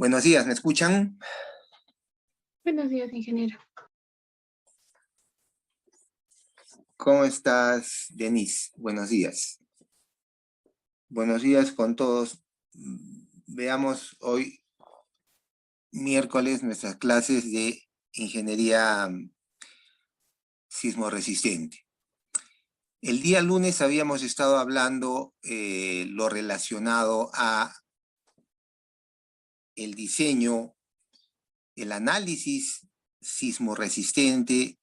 Buenos días, ¿me escuchan? Buenos días, ingeniero. ¿Cómo estás, Denise? Buenos días. Buenos días con todos. Veamos hoy, miércoles, nuestras clases de ingeniería sismoresistente. El día lunes habíamos estado hablando lo relacionado a el diseño, el análisis sismoresistente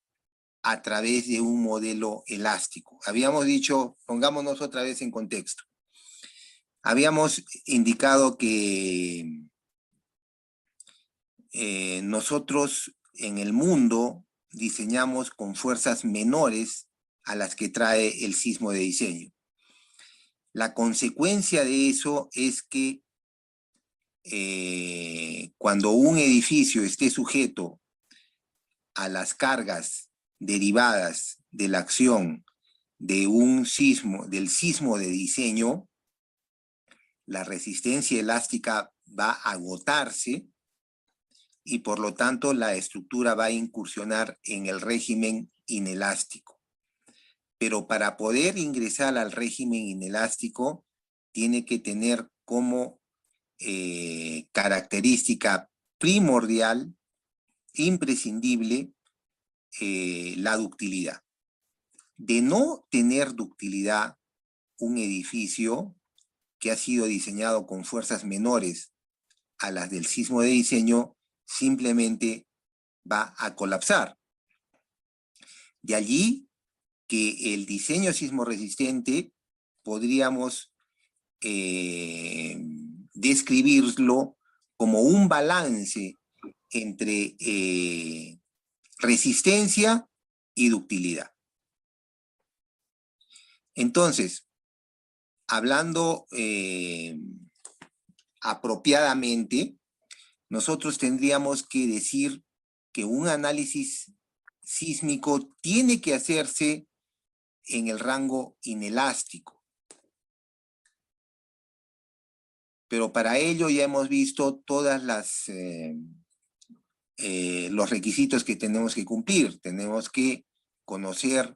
a través de un modelo elástico. Habíamos dicho, pongámonos otra vez en contexto. Habíamos indicado que nosotros en el mundo diseñamos con fuerzas menores a las que trae el sismo de diseño. La consecuencia de eso es que cuando un edificio esté sujeto a las cargas derivadas de la acción de un sismo, del sismo de diseño, la resistencia elástica va a agotarse y por lo tanto la estructura va a incursionar en el régimen inelástico. Pero para poder ingresar al régimen inelástico, tiene que tener como característica primordial, imprescindible, la ductilidad. De no tener ductilidad, un edificio que ha sido diseñado con fuerzas menores a las del sismo de diseño, simplemente va a colapsar. De allí que el diseño sismoresistente podríamos describirlo como un balance entre resistencia y ductilidad. Entonces, hablando apropiadamente, nosotros tendríamos que decir que un análisis sísmico tiene que hacerse en el rango inelástico. Pero para ello ya hemos visto todas los requisitos que tenemos que cumplir. Tenemos que conocer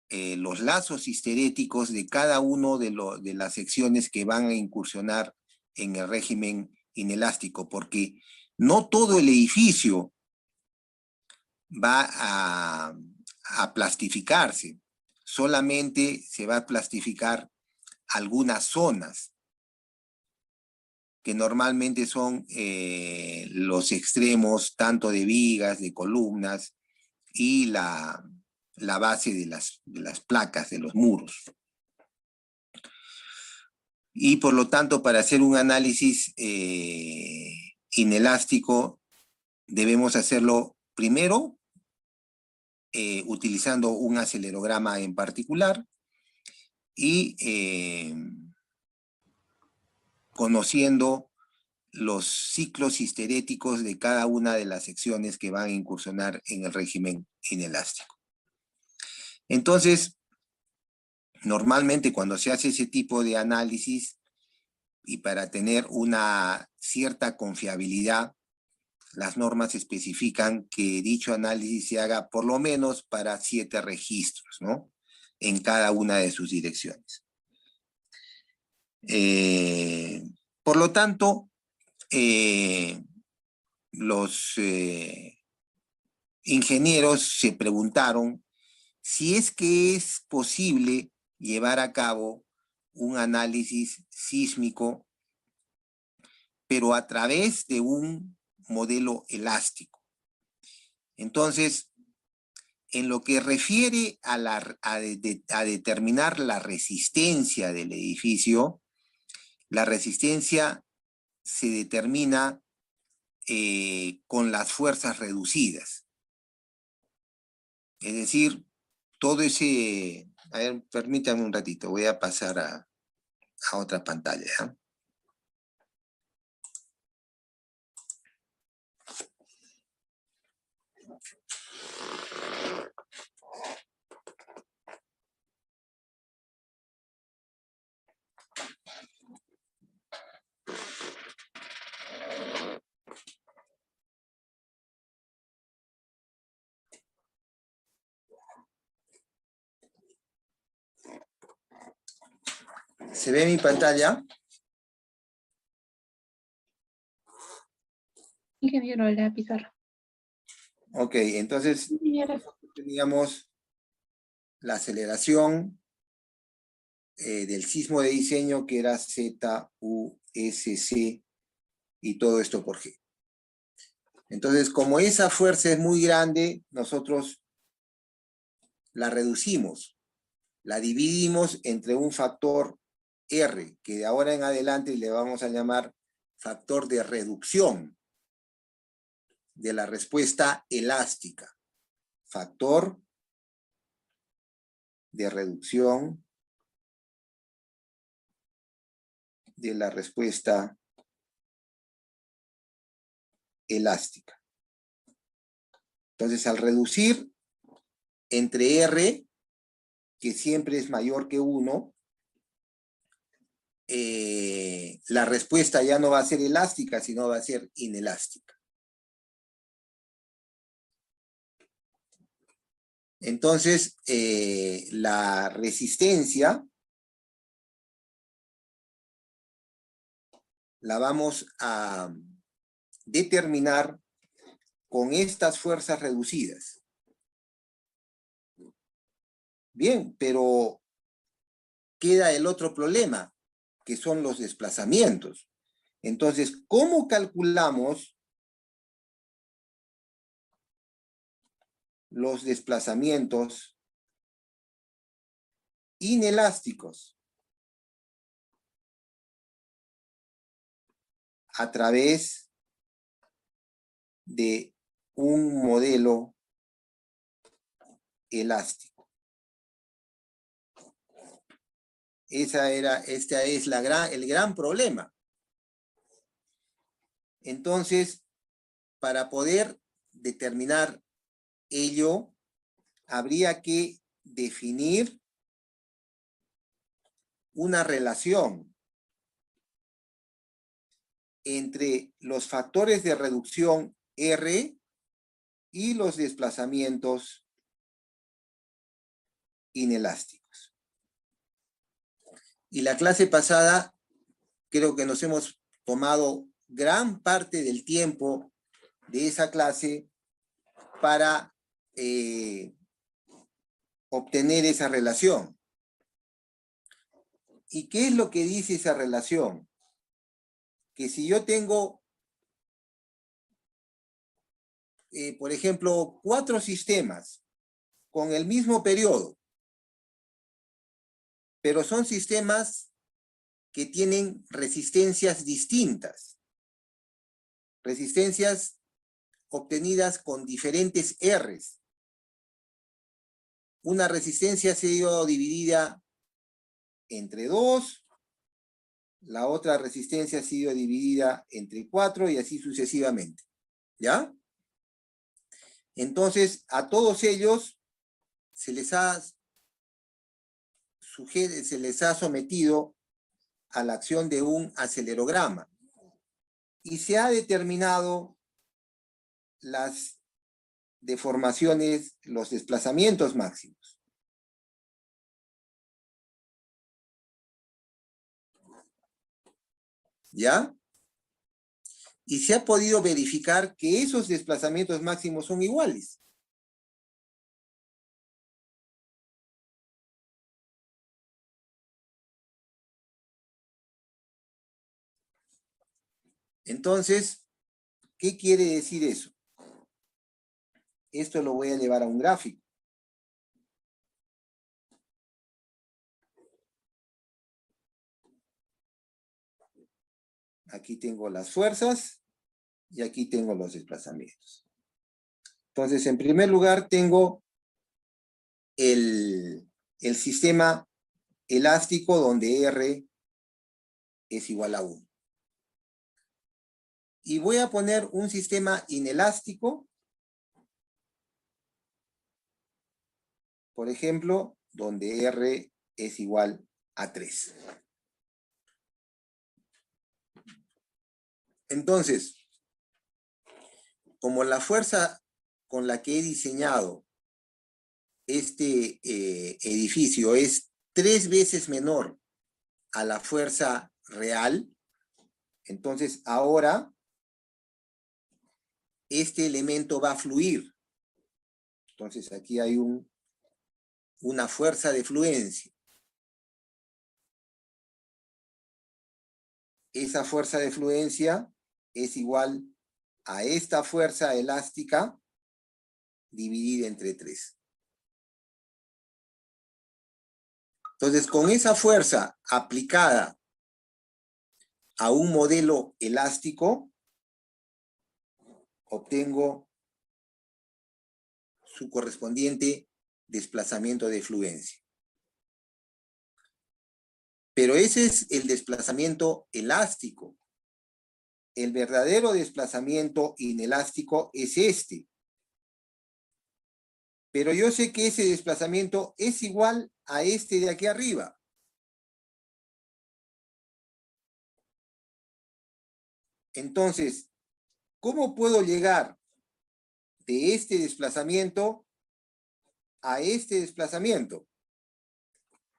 los lazos histeréticos de cada uno de las secciones que van a incursionar en el régimen inelástico, porque no todo el edificio va a plastificarse, solamente se va a plastificar algunas zonas, que normalmente son los extremos tanto de vigas, de columnas y la base de las placas, de los muros. Y por lo tanto, para hacer un análisis inelástico, debemos hacerlo primero utilizando un acelerograma en particular y conociendo los ciclos histeréticos de cada una de las secciones que van a incursionar en el régimen inelástico. Entonces, normalmente cuando se hace ese tipo de análisis y para tener una cierta confiabilidad, las normas especifican que dicho análisis se haga por lo menos para 7 registros, ¿no? En cada una de sus direcciones. Por lo tanto, los ingenieros se preguntaron si es que es posible llevar a cabo un análisis sísmico, pero a través de un modelo elástico. Entonces, en lo que refiere a determinar la resistencia del edificio, la resistencia se determina con las fuerzas reducidas. Es decir, todo ese... A ver, permítanme un ratito, voy a pasar a otra pantalla, ¿eh? ¿Se ve mi pantalla? Ingeniero, la pizarra. Ok, entonces Ingeniero. teníamos la aceleración del sismo de diseño que era ZUSC y todo esto por G. Entonces, como esa fuerza es muy grande, nosotros la reducimos, la dividimos entre un factor R, que de ahora en adelante le vamos a llamar factor de reducción de la respuesta elástica. Factor de reducción de la respuesta elástica. Entonces, al reducir entre R, que siempre es mayor que 1, la respuesta ya no va a ser elástica, sino va a ser inelástica. Entonces, la resistencia la vamos a determinar con estas fuerzas reducidas. Bien, pero queda el otro problema, que son los desplazamientos. Entonces, ¿cómo calculamos los desplazamientos inelásticos? A través de un modelo elástico. Este es el gran problema. Entonces, para poder determinar ello, habría que definir una relación entre los factores de reducción R y los desplazamientos inelásticos. Y la clase pasada creo que nos hemos tomado gran parte del tiempo de esa clase para obtener esa relación. ¿Y qué es lo que dice esa relación? Que si yo tengo, por ejemplo, 4 sistemas con el mismo periodo, pero son sistemas que tienen resistencias distintas, resistencias obtenidas con diferentes R's. Una resistencia ha sido dividida entre 2, la otra resistencia ha sido dividida entre 4 y así sucesivamente. ¿Ya? Entonces, a todos ellos se les ha sometido a la acción de un acelerograma y se ha determinado las deformaciones, los desplazamientos máximos. ¿Ya? Y se ha podido verificar que esos desplazamientos máximos son iguales. Entonces, ¿qué quiere decir eso? Esto lo voy a llevar a un gráfico. Aquí tengo las fuerzas y aquí tengo los desplazamientos. Entonces, en primer lugar, tengo el sistema elástico donde R es igual a 1. Y voy a poner un sistema inelástico, por ejemplo, donde R es igual a 3. Entonces, como la fuerza con la que he diseñado este edificio es 3 veces menor a la fuerza real, entonces ahora este elemento va a fluir. Entonces aquí hay una fuerza de fluencia. Esa fuerza de fluencia es igual a esta fuerza elástica dividida entre 3. Entonces, con esa fuerza aplicada a un modelo elástico, obtengo su correspondiente desplazamiento de fluencia. Pero ese es el desplazamiento elástico. El verdadero desplazamiento inelástico es este. Pero yo sé que ese desplazamiento es igual a este de aquí arriba. Entonces, ¿cómo puedo llegar de este desplazamiento a este desplazamiento?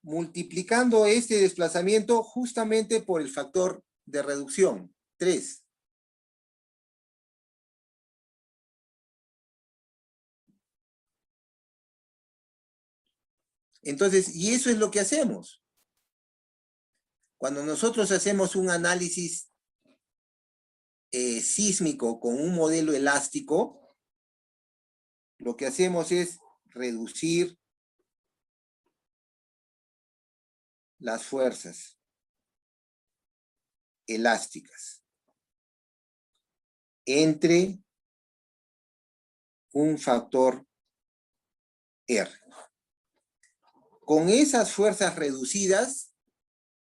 Multiplicando este desplazamiento justamente por el factor de reducción, 3. Entonces, y eso es lo que hacemos. Cuando nosotros hacemos un análisis sísmico con un modelo elástico, lo que hacemos es reducir las fuerzas elásticas entre un factor R. Con esas fuerzas reducidas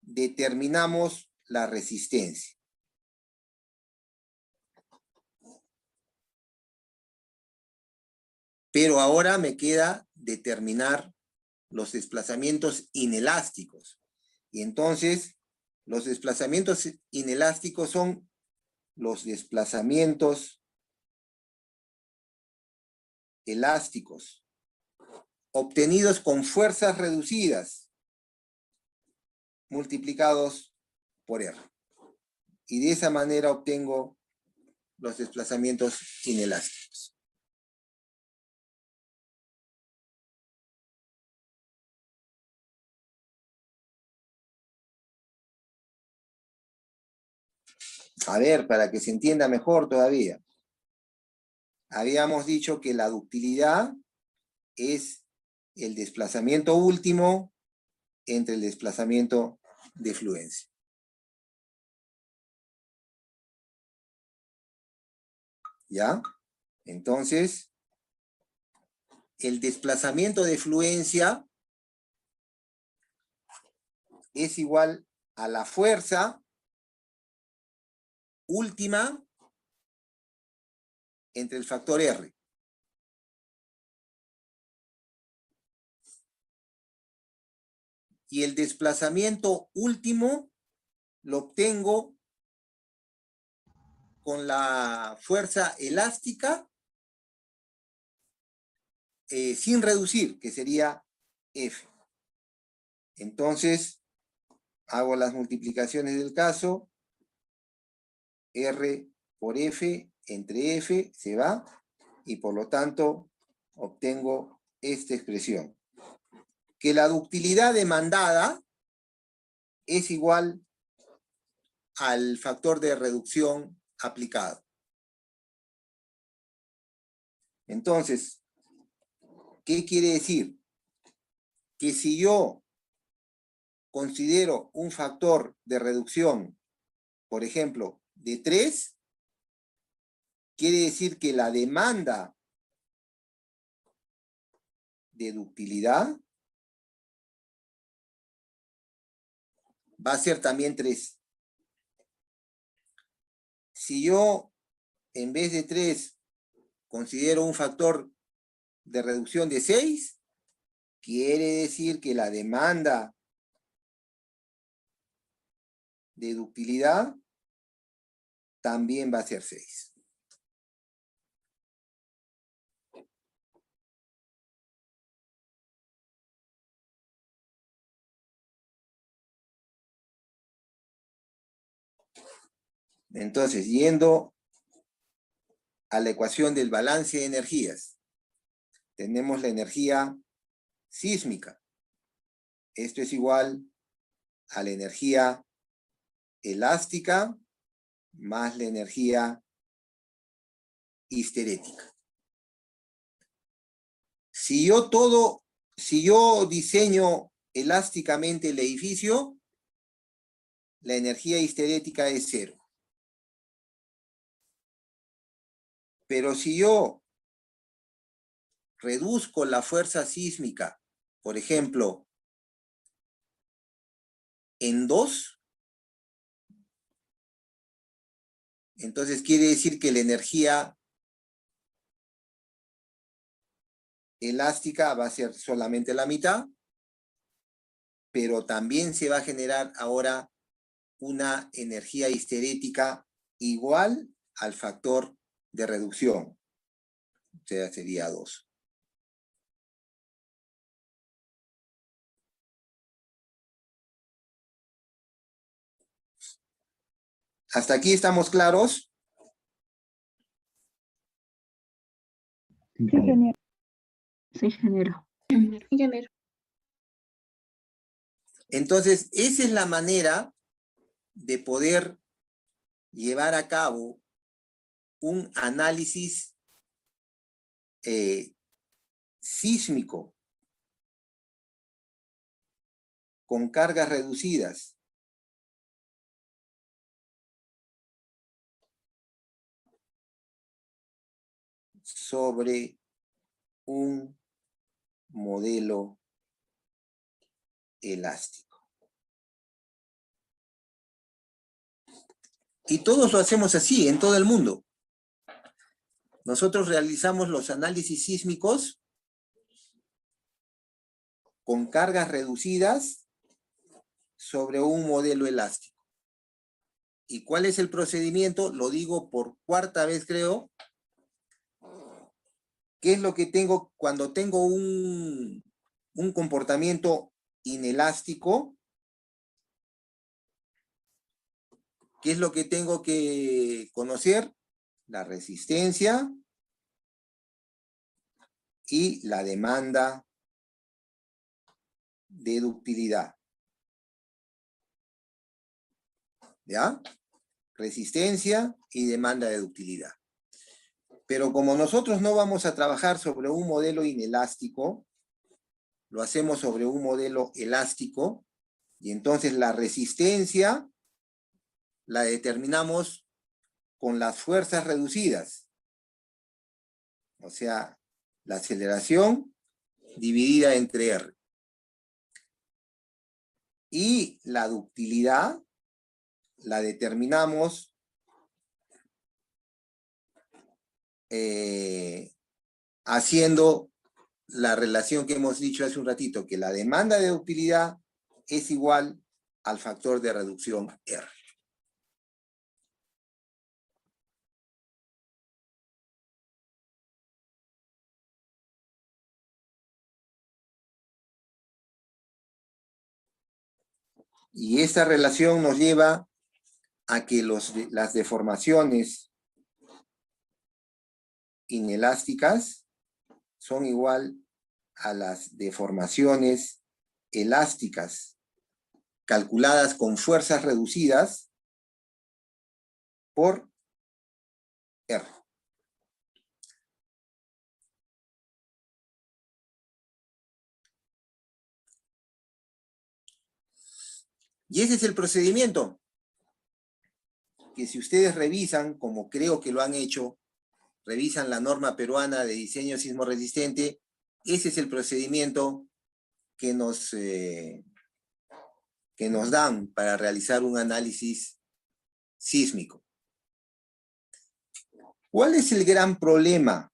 determinamos la resistencia. Pero ahora me queda determinar los desplazamientos inelásticos. Y entonces, los desplazamientos inelásticos son los desplazamientos elásticos obtenidos con fuerzas reducidas multiplicados por R. Y de esa manera obtengo los desplazamientos inelásticos. A ver, para que se entienda mejor todavía. Habíamos dicho que la ductilidad es el desplazamiento último entre el desplazamiento de fluencia. ¿Ya? Entonces, el desplazamiento de fluencia es igual a la fuerza última entre el factor R. Y el desplazamiento último lo obtengo con la fuerza elástica sin reducir, que sería F. Entonces, hago las multiplicaciones del caso. R por F entre F se va y por lo tanto obtengo esta expresión. Que la ductilidad demandada es igual al factor de reducción aplicado. Entonces, ¿qué quiere decir? Que si yo considero un factor de reducción, por ejemplo, de 3, quiere decir que la demanda de ductilidad va a ser también 3. Si yo, en vez de 3, considero un factor de reducción de 6, quiere decir que la demanda de ductilidad también va a ser 6. Entonces, yendo a la ecuación del balance de energías, tenemos la energía sísmica. Esto es igual a la energía elástica más la energía histerética. Si yo diseño elásticamente el edificio, la energía histerética es 0. Pero si yo reduzco la fuerza sísmica, por ejemplo, en 2, entonces quiere decir que la energía elástica va a ser solamente la mitad, pero también se va a generar ahora una energía histerética igual al factor de reducción. O sea, sería 2. ¿Hasta aquí estamos claros? Sí, ingeniero. Sí, ingeniero. Ingeniero. Entonces, esa es la manera de poder llevar a cabo un análisis sísmico con cargas reducidas. Sobre un modelo elástico. Y todos lo hacemos así, en todo el mundo. Nosotros realizamos los análisis sísmicos con cargas reducidas sobre un modelo elástico. ¿Y cuál es el procedimiento? Lo digo por cuarta vez, creo. ¿Qué es lo que tengo cuando tengo un comportamiento inelástico? ¿Qué es lo que tengo que conocer? La resistencia y la demanda de ductilidad. ¿Ya? Resistencia y demanda de ductilidad. Pero como nosotros no vamos a trabajar sobre un modelo inelástico, lo hacemos sobre un modelo elástico, y entonces la resistencia la determinamos con las fuerzas reducidas. O sea, la aceleración dividida entre R. Y la ductilidad la determinamos haciendo la relación que hemos dicho hace un ratito, que la demanda de ductilidad es igual al factor de reducción R. Y esta relación nos lleva a que las deformaciones inelásticas son igual a las deformaciones elásticas calculadas con fuerzas reducidas por R. Y ese es el procedimiento que si ustedes revisan, como creo que lo han hecho, revisan la norma peruana de diseño sismo resistente, ese es el procedimiento que nos dan para realizar un análisis sísmico. ¿Cuál es el gran problema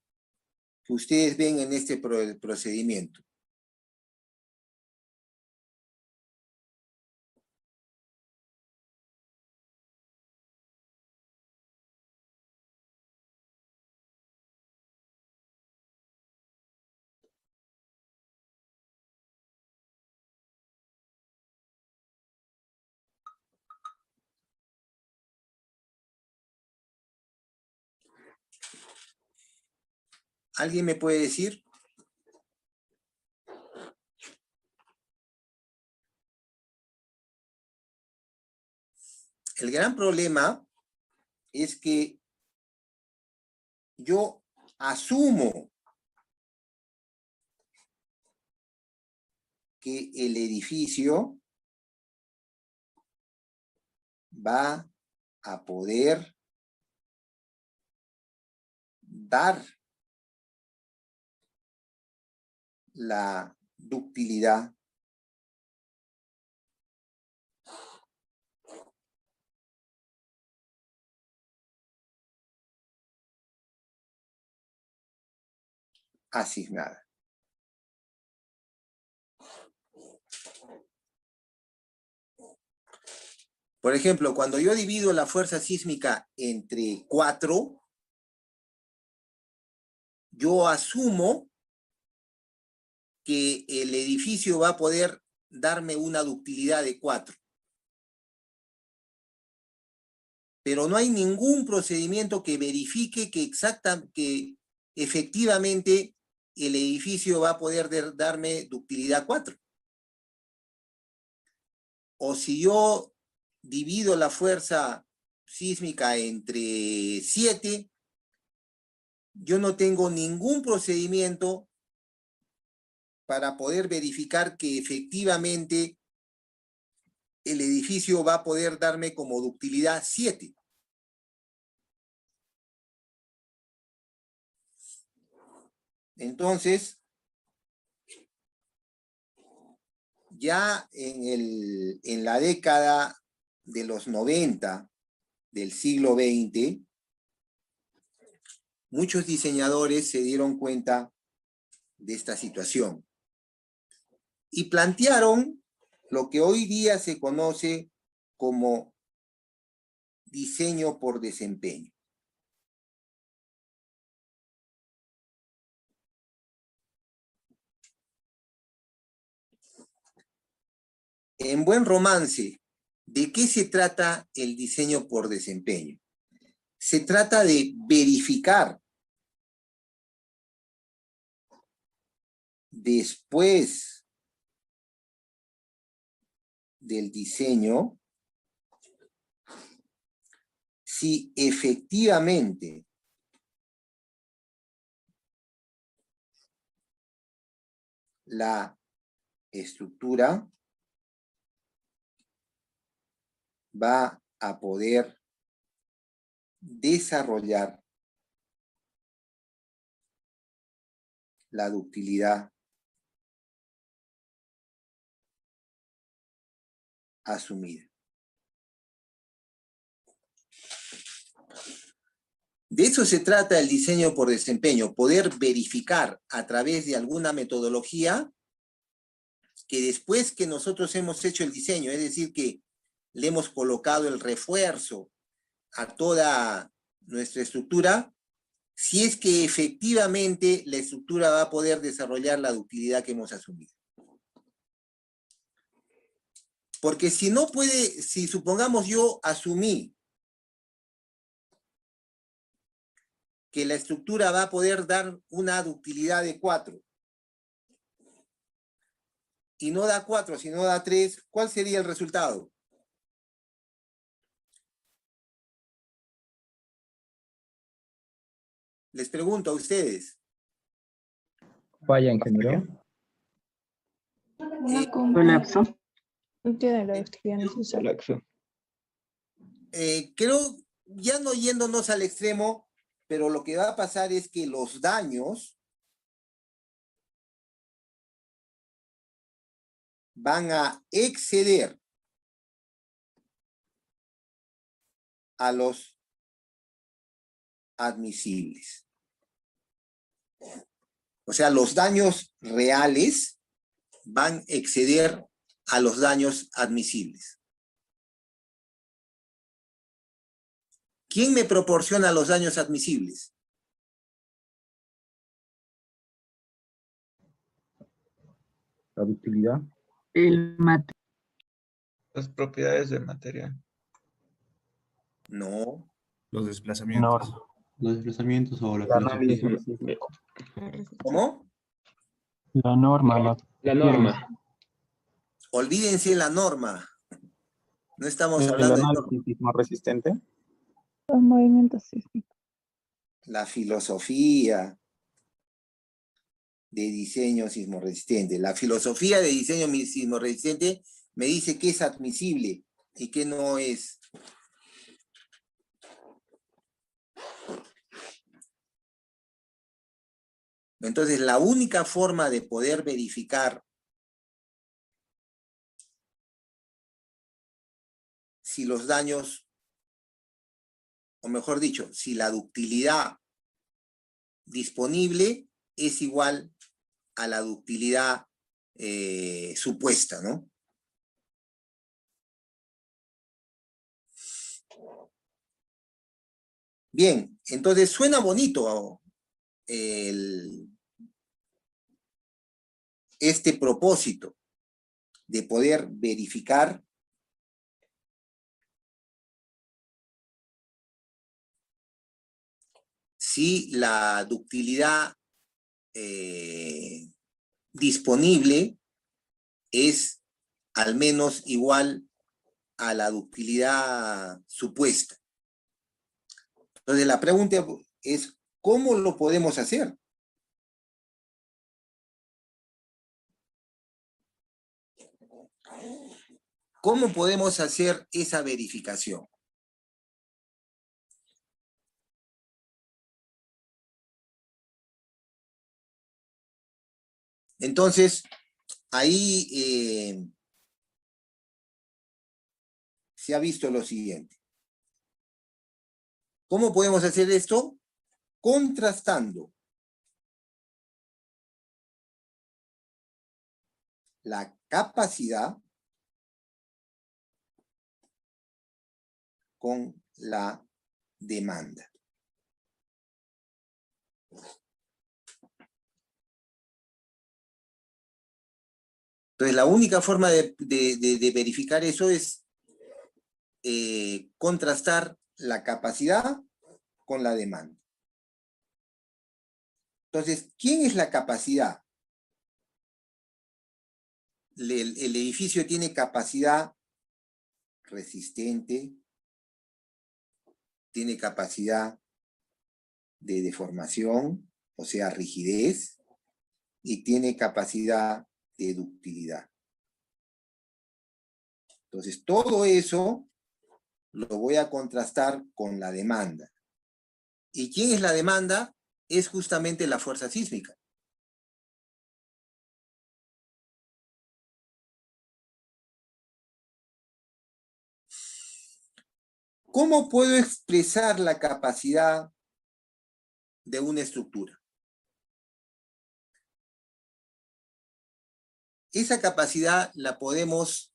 que ustedes ven en este procedimiento? ¿Alguien me puede decir? El gran problema es que yo asumo que el edificio va a poder dar la ductilidad asignada. Por ejemplo, cuando yo divido la fuerza sísmica entre 4, yo asumo que el edificio va a poder darme una ductilidad de 4. Pero no hay ningún procedimiento que verifique que efectivamente el edificio va a poder darme ductilidad 4. O si yo divido la fuerza sísmica entre 7, yo no tengo ningún procedimiento para poder verificar que efectivamente el edificio va a poder darme como ductilidad 7. Entonces, ya en la década de los 90 del siglo XX, muchos diseñadores se dieron cuenta de esta situación y plantearon lo que hoy día se conoce como diseño por desempeño. En buen romance, ¿de qué se trata el diseño por desempeño? Se trata de verificar después del diseño si efectivamente la estructura va a poder desarrollar la ductilidad asumida. De eso se trata el diseño por desempeño, poder verificar a través de alguna metodología que después que nosotros hemos hecho el diseño, es decir, que le hemos colocado el refuerzo a toda nuestra estructura, si es que efectivamente la estructura va a poder desarrollar la ductilidad que hemos asumido. Porque si no puede, si supongamos yo asumí que la estructura va a poder dar una ductilidad de 4 y no da 4, sino da 3, ¿cuál sería el resultado? Les pregunto a ustedes. Falla, ingeniero. Colapso. No tiene la ductilidad necesaria. Colapso. Creo, ya no yéndonos al extremo, pero lo que va a pasar es que los daños van a exceder a los admisibles. O sea, los daños reales van a exceder a los daños admisibles. ¿Quién me proporciona los daños admisibles? La ductilidad. El material. Las propiedades del material. No. Los desplazamientos. Los desplazamientos o la El análisis filosofía. sísmico. ¿Cómo? La norma, La norma. Olvídense la norma. No estamos El hablando de norma. análisis sismo resistente. Los movimientos sísmicos. La filosofía de diseño sismorresistente. La filosofía de diseño sismorresistente me dice qué es admisible y qué no es. Entonces, la única forma de poder verificar si los daños, o mejor dicho, si la ductilidad disponible es igual a la ductilidad supuesta, ¿no? Bien, entonces suena bonito este propósito de poder verificar si la ductilidad disponible es al menos igual a la ductilidad supuesta. Entonces la pregunta es, ¿cómo lo podemos hacer? ¿Cómo podemos hacer esa verificación? Entonces, ahí se ha visto lo siguiente. ¿Cómo podemos hacer esto? Contrastando la capacidad con la demanda. Entonces, la única forma de verificar eso es contrastar la capacidad con la demanda. Entonces, ¿quién es la capacidad? El edificio tiene capacidad resistente, tiene capacidad de deformación, o sea, rigidez, y tiene capacidad de ductilidad. Entonces, todo eso lo voy a contrastar con la demanda. ¿Y quién es la demanda? Es justamente la fuerza sísmica. ¿Cómo puedo expresar la capacidad de una estructura? Esa capacidad la podemos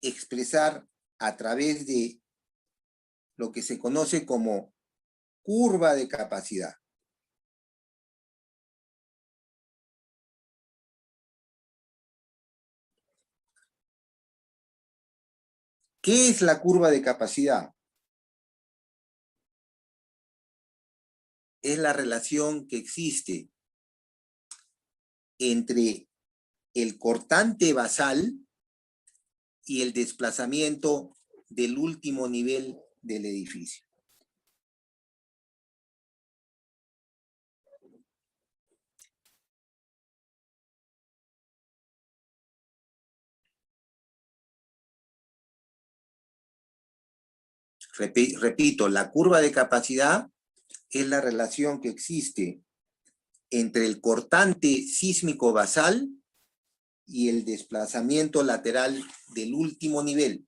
expresar a través de lo que se conoce como curva de capacidad. ¿Qué es la curva de capacidad? Es la relación que existe entre el cortante basal y el desplazamiento del último nivel del edificio. Repito, la curva de capacidad es la relación que existe entre el cortante sísmico basal y el desplazamiento lateral del último nivel.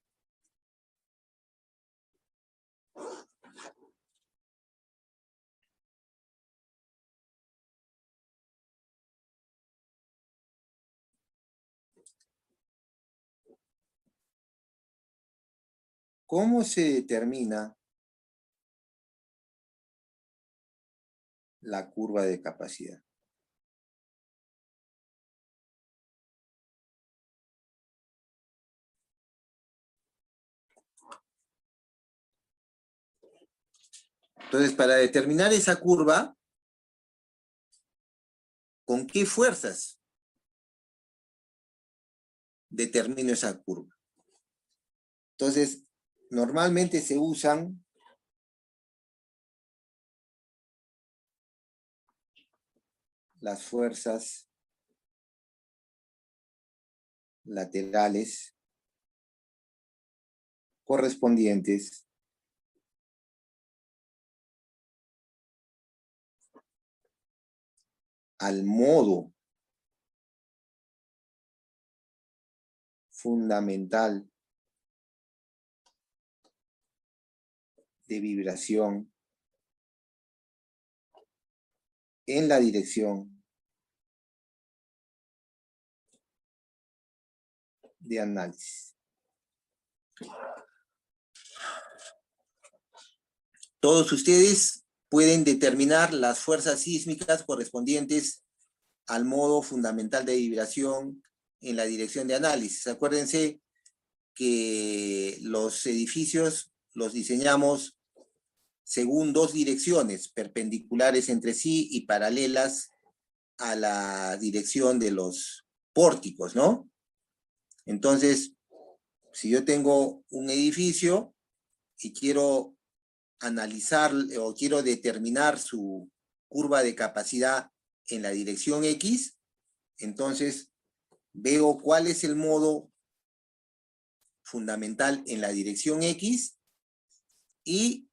¿Cómo se determina la curva de capacidad? Entonces, para determinar esa curva, ¿Con qué fuerzas determino esa curva? Entonces, normalmente se usan las fuerzas laterales correspondientes al modo fundamental de vibración en la dirección de análisis. Todos ustedes pueden determinar las fuerzas sísmicas correspondientes al modo fundamental de vibración en la dirección de análisis. Acuérdense que los edificios los diseñamos según dos direcciones, perpendiculares entre sí y paralelas a la dirección de los pórticos, ¿no? Entonces, si yo tengo un edificio y quiero analizar o quiero determinar su curva de capacidad en la dirección X, entonces veo cuál es el modo fundamental en la dirección X y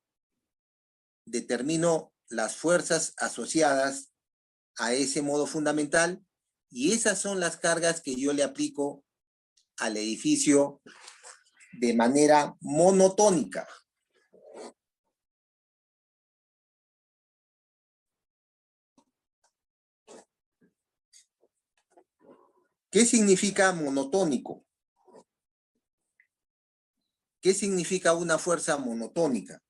determino las fuerzas asociadas a ese modo fundamental, y esas son las cargas que yo le aplico al edificio de manera monotónica. ¿Qué significa monotónico? ¿Qué significa una fuerza monotónica?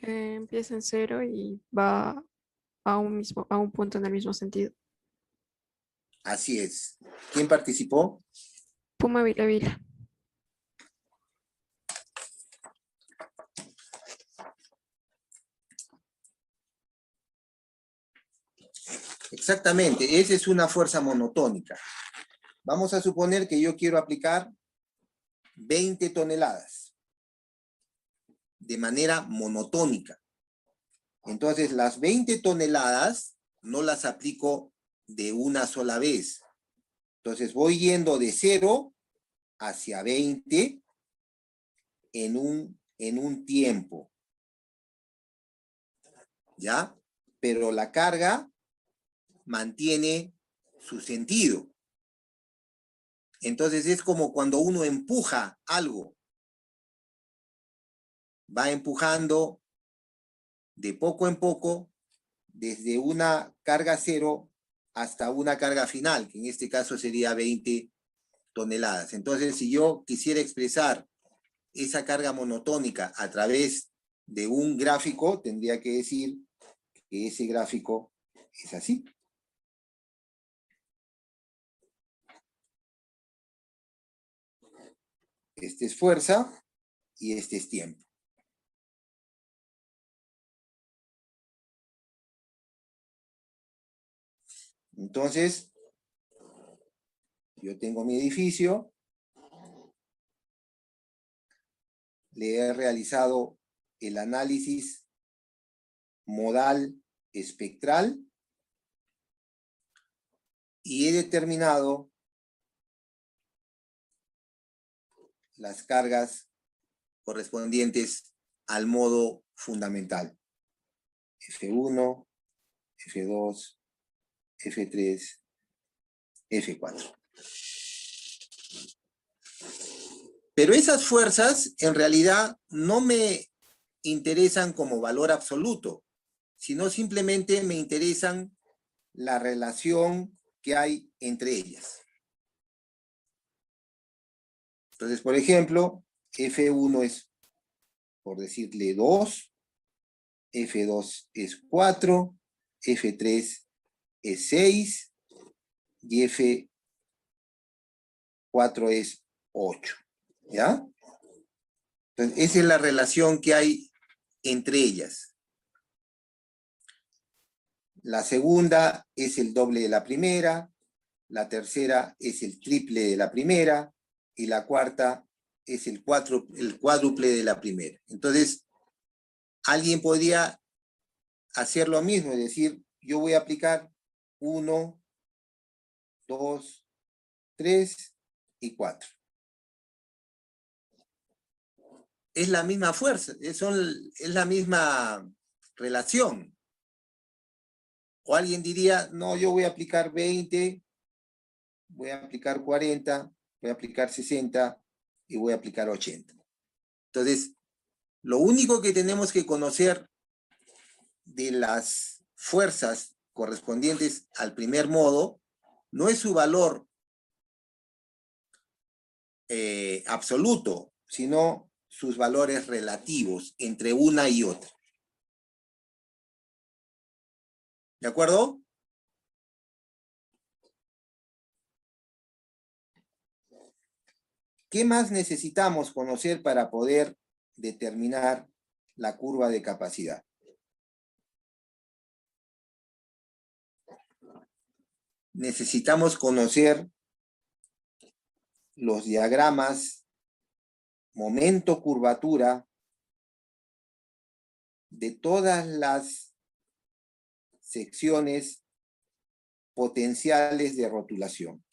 Empieza en cero y va a un punto en el mismo sentido. Así es. ¿Quién participó? Puma Vila Vila. Exactamente, esa es una fuerza monotónica. Vamos a suponer que yo quiero aplicar 20 toneladas de manera monotónica. Entonces, las 20 toneladas no las aplico de una sola vez. Entonces, voy yendo de 0 hacia 20 en un tiempo. ¿Ya? Pero la carga mantiene su sentido. Entonces, es como cuando uno empuja algo. Va empujando de poco en poco, desde una carga cero hasta una carga final, que en este caso sería 20 toneladas. Entonces, si yo quisiera expresar esa carga monotónica a través de un gráfico, tendría que decir que ese gráfico es así. Este es fuerza y este es tiempo. Entonces, yo tengo mi edificio, le he realizado el análisis modal espectral y he determinado las cargas correspondientes al modo fundamental. F1, F2, F3, F4. Pero esas fuerzas en realidad no me interesan como valor absoluto, sino simplemente me interesan la relación que hay entre ellas. Entonces, por ejemplo, F1 es, por decirle, 2, F2 es 4, F3 es 6 y F4 es 8. ¿Ya? Entonces, esa es la relación que hay entre ellas. La segunda es el doble de la primera, la tercera es el triple de la primera, y la cuarta es el cuádruple de la primera. Entonces, alguien podría hacer lo mismo, es decir, yo voy a aplicar 1, 2, 3 y 4. Es la misma fuerza, es la misma relación. O alguien diría, no, yo voy a aplicar 20, voy a aplicar 40, voy a aplicar 60 y voy a aplicar 80. Entonces, lo único que tenemos que conocer de las fuerzas correspondientes al primer modo no es su valor absoluto, sino sus valores relativos entre una y otra. ¿De acuerdo? ¿Qué más necesitamos conocer para poder determinar la curva de capacidad? Necesitamos conocer los diagramas momento curvatura de todas las secciones potenciales de rotulación.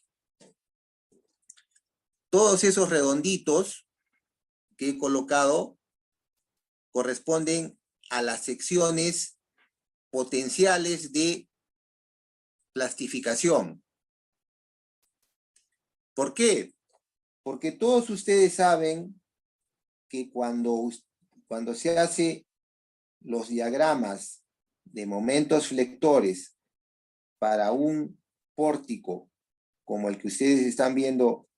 Todos esos redonditos que he colocado corresponden a las secciones potenciales de plastificación. ¿Por qué? Porque todos ustedes saben que cuando se hace los diagramas de momentos flectores para un pórtico como el que ustedes están viendo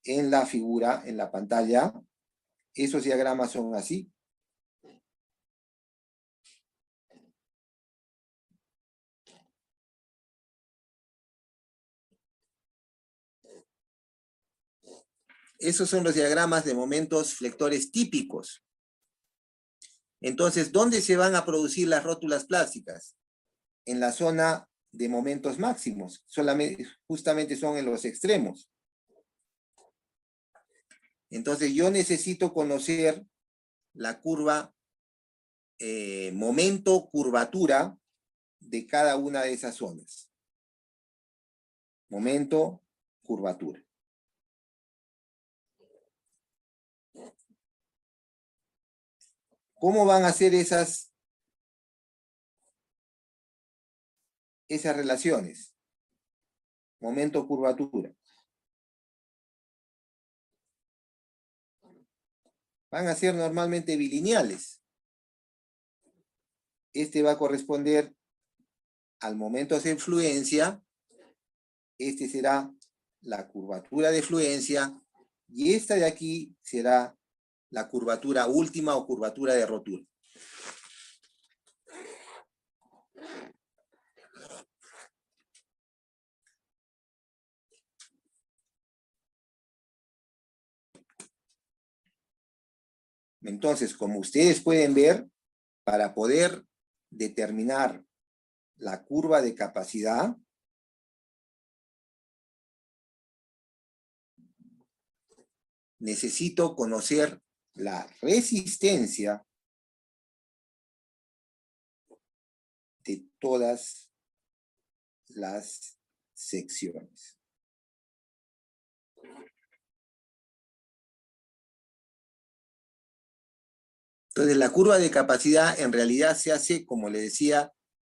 en la figura, en la pantalla, esos diagramas son así. Esos son los diagramas de momentos flectores típicos. Entonces, ¿dónde se van a producir las rótulas plásticas? En la zona de momentos máximos. Justamente son en los extremos. Entonces, yo necesito conocer la curva momento curvatura de cada una de esas zonas. Momento curvatura. ¿Cómo van a ser esas relaciones? Momento curvatura. Van a ser normalmente bilineales. Este va a corresponder al momento de fluencia. Este será la curvatura de fluencia. Y esta de aquí será la curvatura última o curvatura de rotura. Entonces, como ustedes pueden ver, para poder determinar la curva de capacidad, necesito conocer la resistencia de todas las secciones. Entonces, la curva de capacidad en realidad se hace, como le decía,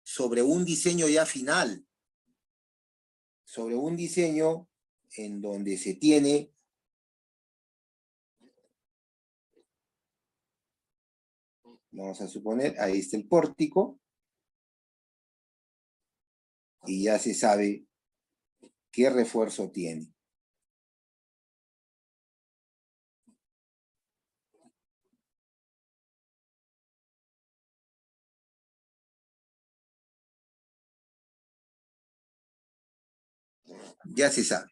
sobre un diseño ya final. Sobre un diseño en donde se tiene vamos a suponer, ahí está el pórtico, y ya se sabe qué refuerzo tiene. Ya se sabe.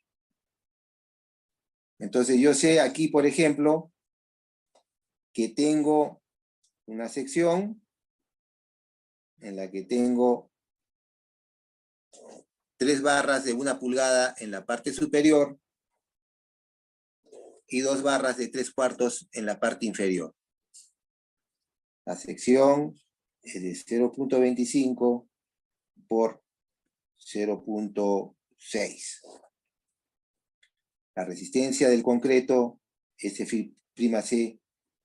Entonces yo sé aquí, por ejemplo, que tengo una sección en la que tengo 3 barras de 1 pulgada en la parte superior y 2 barras de 3/4 en la parte inferior. La sección es de 0.25 por 0.6. La resistencia del concreto es F'C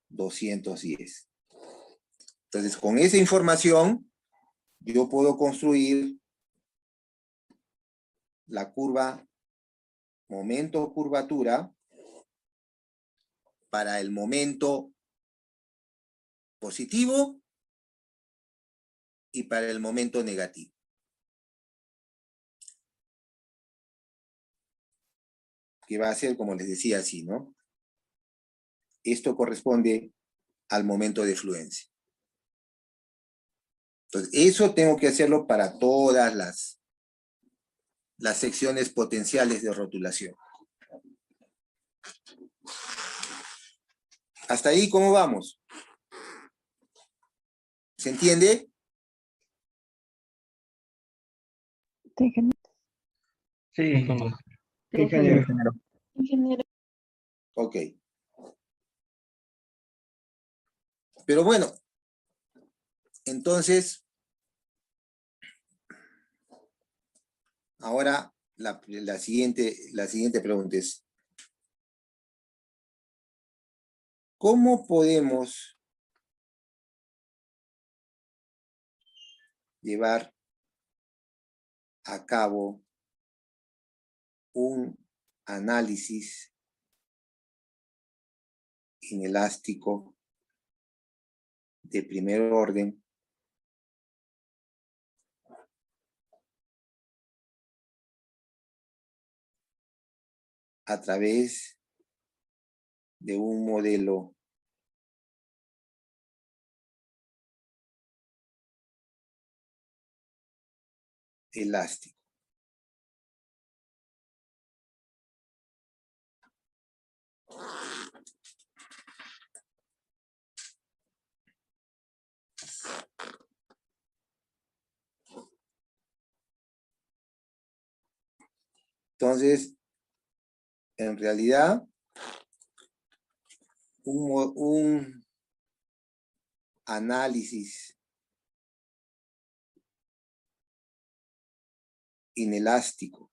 210. Entonces, con esa información, yo puedo construir la curva momento-curvatura para el momento positivo y para el momento negativo. Que va a ser, como les decía, así, ¿no? Esto corresponde al momento de fluencia. Entonces, eso tengo que hacerlo para todas las secciones potenciales de rotulación. Hasta ahí, ¿cómo vamos? ¿Se entiende? Sí, ingeniero. Sí, Ingeniero. sí, ingeniero. Ingeniero. Ok. Pero bueno, entonces, ahora la siguiente pregunta es, ¿cómo podemos llevar a cabo un análisis inelástico de primer orden a través de un modelo elástico? Entonces, en realidad, un análisis inelástico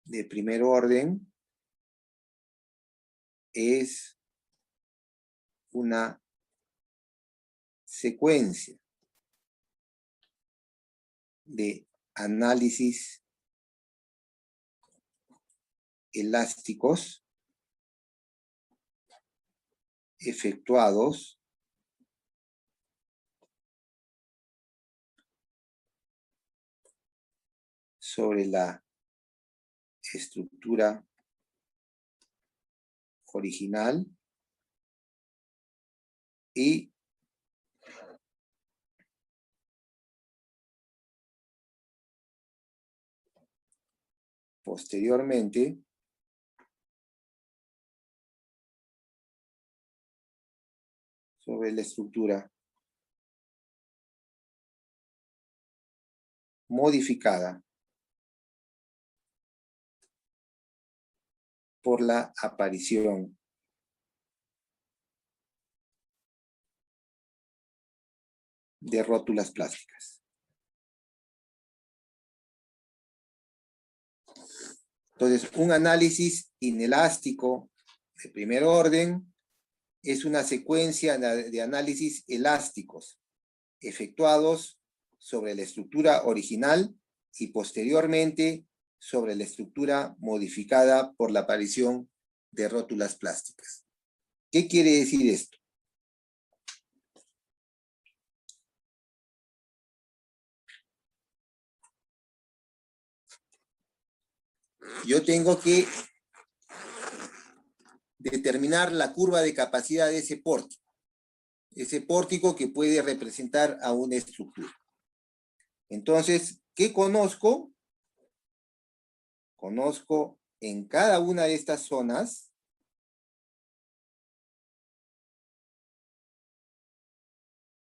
de primer orden es una secuencia de análisis elásticos efectuados sobre la estructura original y posteriormente sobre la estructura modificada por la aparición de rótulas plásticas. Entonces, un análisis inelástico de primer orden es una secuencia de análisis elásticos efectuados sobre la estructura original y posteriormente sobre la estructura modificada por la aparición de rótulas plásticas. ¿Qué quiere decir esto? Yo tengo que determinar la curva de capacidad de ese pórtico que puede representar a una estructura. Entonces, ¿qué conozco? Conozco en cada una de estas zonas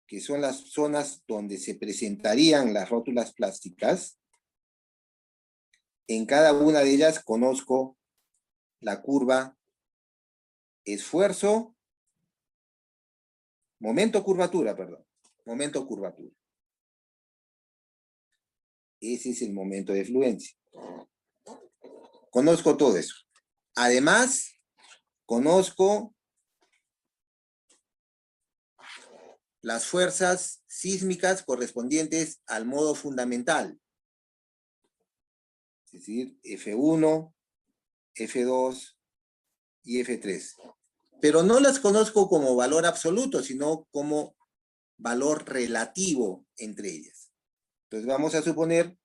que son las zonas donde se presentarían las rótulas plásticas, en cada una de ellas conozco la curva esfuerzo, momento curvatura. Ese es el momento de fluencia. Conozco todo eso. Además, conozco las fuerzas sísmicas correspondientes al modo fundamental. Es decir, F1, F2 y F3. Pero no las conozco como valor absoluto, sino como valor relativo entre ellas. Entonces vamos a suponer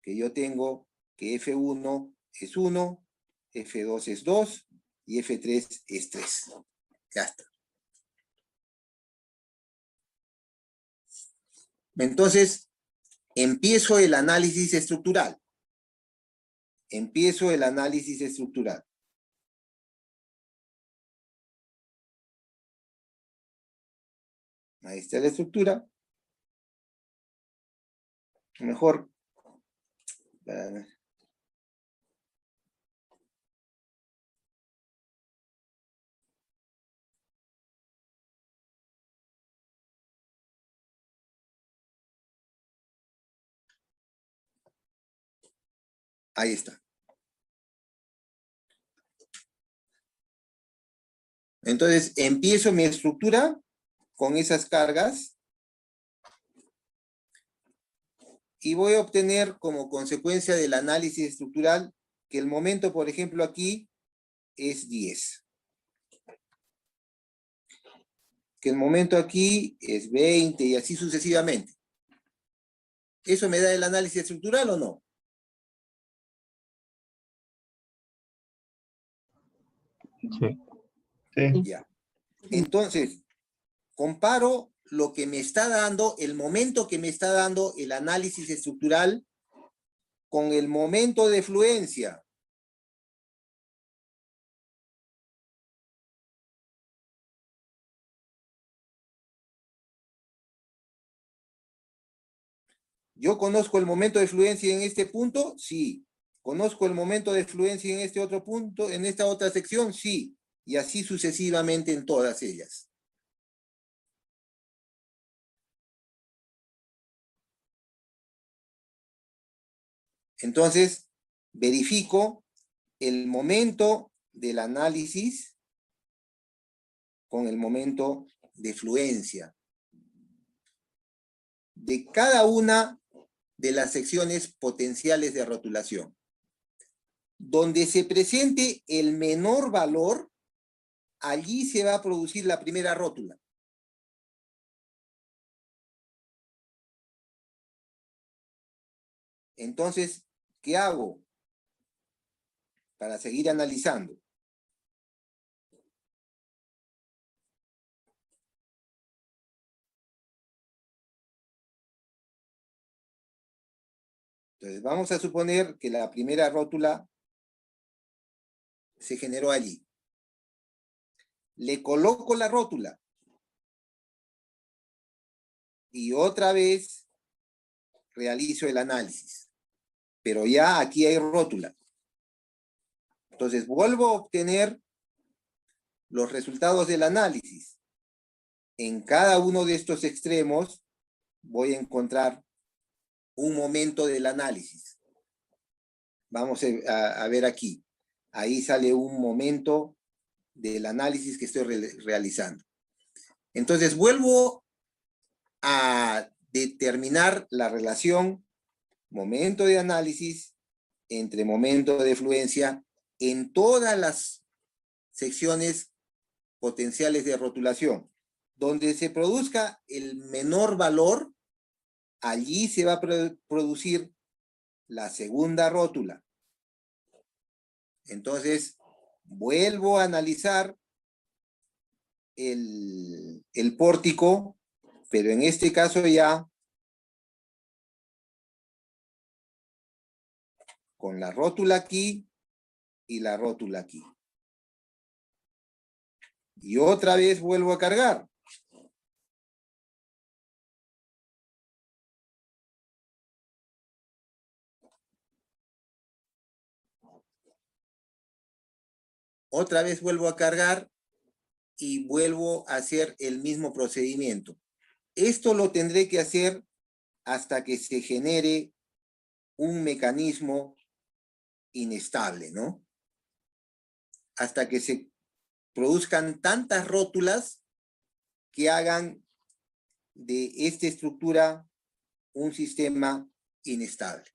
que yo tengo que F1 es 1, F2 es 2 y F3 es 3. Ya está. Entonces, empiezo el análisis estructural. Ahí está la estructura. Mejor. Ahí está. Entonces, empiezo mi estructura con esas cargas y voy a obtener como consecuencia del análisis estructural que el momento, por ejemplo, aquí es 10. Que el momento aquí es 20 y así sucesivamente. ¿Eso me da el análisis estructural o no? Sí. Sí. Ya. Entonces, comparo lo que me está dando, el momento que me está dando el análisis estructural con el momento de fluencia. ¿Yo conozco el momento de fluencia en este punto? Sí. ¿Conozco el momento de fluencia en este otro punto, en esta otra sección? Sí. Y así sucesivamente en todas ellas. Entonces, verifico el momento del análisis con el momento de fluencia de cada una de las secciones potenciales de rotulación. Donde se presente el menor valor, allí se va a producir la primera rótula. Entonces, ¿qué hago para seguir analizando? Entonces, vamos a suponer que la primera rótula se generó allí. Le coloco la rótula. Y otra vez realizo el análisis. Pero ya aquí hay rótula. Entonces, vuelvo a obtener los resultados del análisis. En cada uno de estos extremos voy a encontrar un momento del análisis. Vamos a ver aquí. Ahí sale un momento del análisis que estoy realizando. Entonces, vuelvo a determinar la relación momento de análisis entre momento de fluencia en todas las secciones potenciales de rotulación. Donde se produzca el menor valor, allí se va a producir la segunda rótula. Entonces, vuelvo a analizar el pórtico, pero en este caso ya con la rótula aquí y la rótula aquí. Y otra vez vuelvo a cargar. Otra vez vuelvo a cargar y vuelvo a hacer el mismo procedimiento. Esto lo tendré que hacer hasta que se genere un mecanismo inestable, ¿no? Hasta que se produzcan tantas rótulas que hagan de esta estructura un sistema inestable.